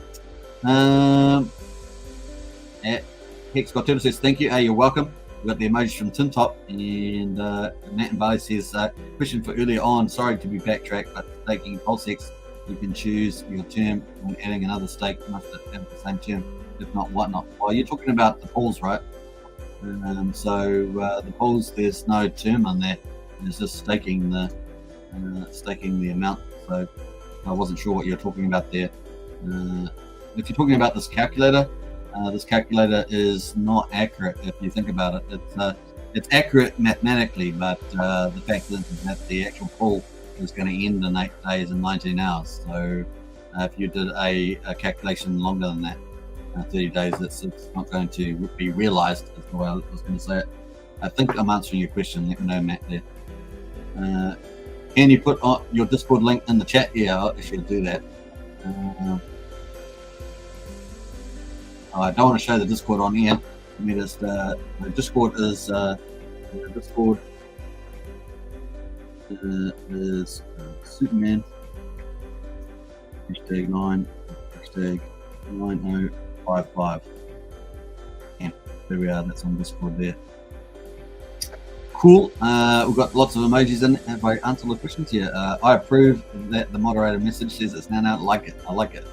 Hex Token says thank you. Hey, you're welcome. We got the emojis from Tin Top, and Matt and Barley says question for earlier on. Sorry to be backtracked, but staking PulseX, you can choose your term when adding another stake. Must have the same term. If not, what not? Well, you're talking about the pools, right? So the pools, there's no term on there. It's just staking the amount. So I wasn't sure what you're talking about there. If you're talking about this calculator is not accurate. If you think about it, it's accurate mathematically, but the fact is that the actual pool is going to end in 8 days and 19 hours. So if you did a calculation longer than that, 30 days, it's not going to be realized. That's the way I was going to say it. I think I'm answering your question. Let me know, Matt, there. Can you put your Discord link in the chat? Yeah, I should do that. I don't want to show the Discord on here. Let me just, the Discord is, is Superman, #9, #9055. Yeah, there we are, that's on Discord there. Cool, we've got lots of emojis in. Have I answered the questions here? I approve that the moderator message says it's now out. I like it.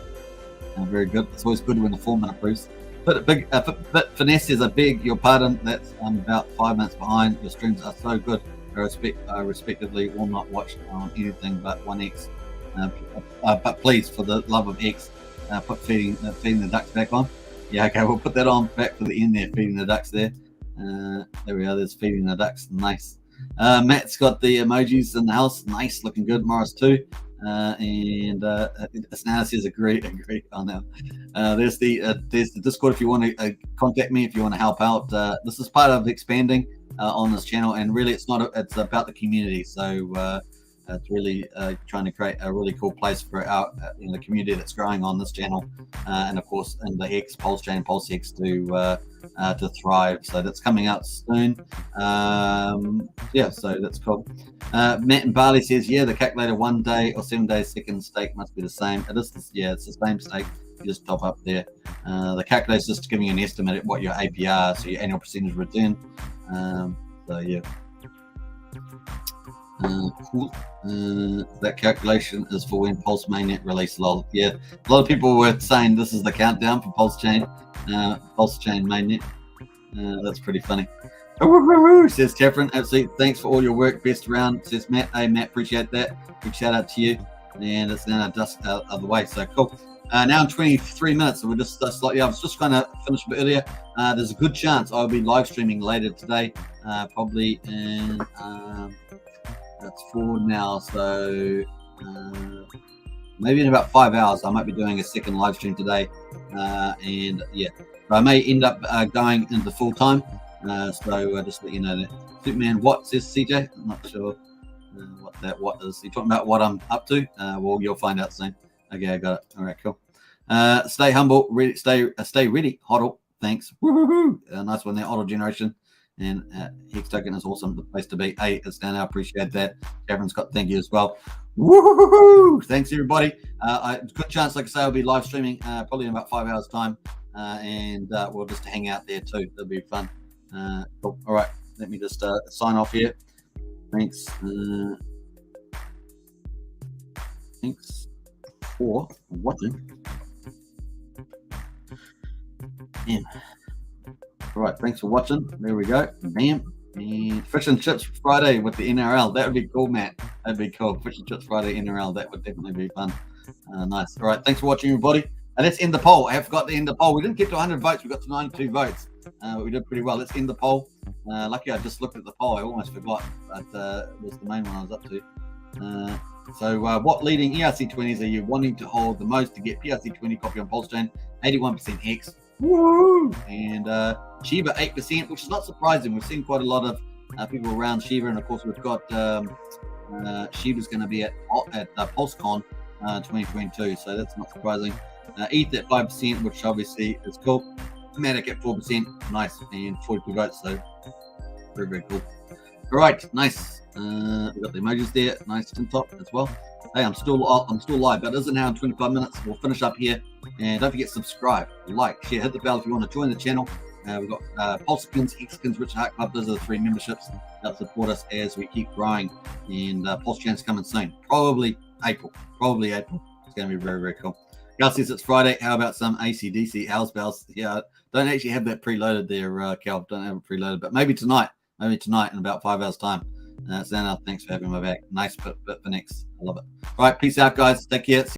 Very good. It's always good when the foreman approves. But finesse says a beg your pardon. That's about 5 minutes behind. Your streams are so good. I respectively will not watch on anything but 1x. But please, for the love of X, put feeding the ducks back on. Yeah, okay, we'll put that on back for the end there. Feeding the ducks there. There we are. There's feeding the ducks. Nice. Matt's got the emojis in the house. Nice, looking good. Morris too. And Snana says agree on that. There's the Discord if you want to contact me if you want to help out. This is part of expanding on this channel, and really it's about the community. So it's really trying to create a really cool place for our in the community that's growing on this channel, and of course in the Hex, Pulsechain, PulseX to thrive. So that's coming out soon. Yeah, so that's cool. Matt and Barley says, yeah, the calculator 1 day or 7 days second stake must be the same. It is, yeah, it's the same stake. You just top up there. The calculator is just giving you an estimate at what your APR, so your annual percentage return. So yeah. Cool. That calculation is for when Pulse Mainnet release. Lol. Yeah, a lot of people were saying this is the countdown for Pulsechain Mainnet. That's pretty funny. Says Catherine. Absolutely. Thanks for all your work. Best around. Says Matt. Hey Matt, appreciate that. Big shout out to you. And it's now dust out of the way. So cool. Now in 23 minutes, so we're just slightly. I was just going to finish a bit earlier. There's a good chance I'll be live streaming later today, probably in. That's 4 now, so maybe in about 5 hours I might be doing a second live stream today, and yeah, I may end up going into full time. So just let you know that. Superman, what says CJ? I'm not sure what is. You're talking about what I'm up to? Well, you'll find out soon. Okay, I got it. All right, cool. Stay humble, ready, stay ready. Hodl, thanks. Woohoo! Nice one there, Hodl generation. And Hex Token is awesome, the place to be. Hey, it's down. I appreciate that. Catherine Scott, thank you as well. Woo-hoo-hoo-hoo! Thanks, everybody. Good chance, like I say, I'll be live streaming probably in about 5 hours' time. And we'll just hang out there too. That'll be fun. Cool. All right, let me just sign off here. Thanks. Thanks for watching. Bam. All right, thanks for watching. There we go. Bam. And Fish and Chips Friday with the NRL. That would be cool, Matt. That'd be cool. Fish and Chips Friday NRL. That would definitely be fun. Nice. All right, thanks for watching, everybody. And let's end the poll. I forgot to end the poll. We didn't get to 100 votes. We got to 92 votes. We did pretty well. Let's end the poll. Lucky I just looked at the poll. I almost forgot, but it was the main one I was up to. So what leading ERC20s are you wanting to hold the most to get PRC20 copy on Pulsechain? 81% Hex. Woo! And Shiba 8%, which is not surprising. We've seen quite a lot of people around Shiba, and of course we've got Shiba's going to be at PulseCon 2022, so that's not surprising. ETH at 5%, which obviously is cool. Matic at 4%, nice, and 42 votes, so very, very cool. All right, nice. We've got the emojis there, nice tin top as well. Hey, I'm still live, but it is an hour and 25 minutes. We'll finish up here, and don't forget subscribe, like, share, hit the bell if you want to join the channel. We've got Pulsechain, Hexkins, Rich Heart Club. Those are the 3 memberships that support us as we keep growing. And Pulsechain's coming soon, probably April. It's going to be very, very cool. Cal says it's Friday. How about some AC/DC house bells? Yeah, don't actually have that preloaded there, Cal. Don't have it preloaded, but maybe tonight in about 5 hours' time. So now, thanks for having my back. Nice bit for next. I love it. All right, peace out, guys. Take care.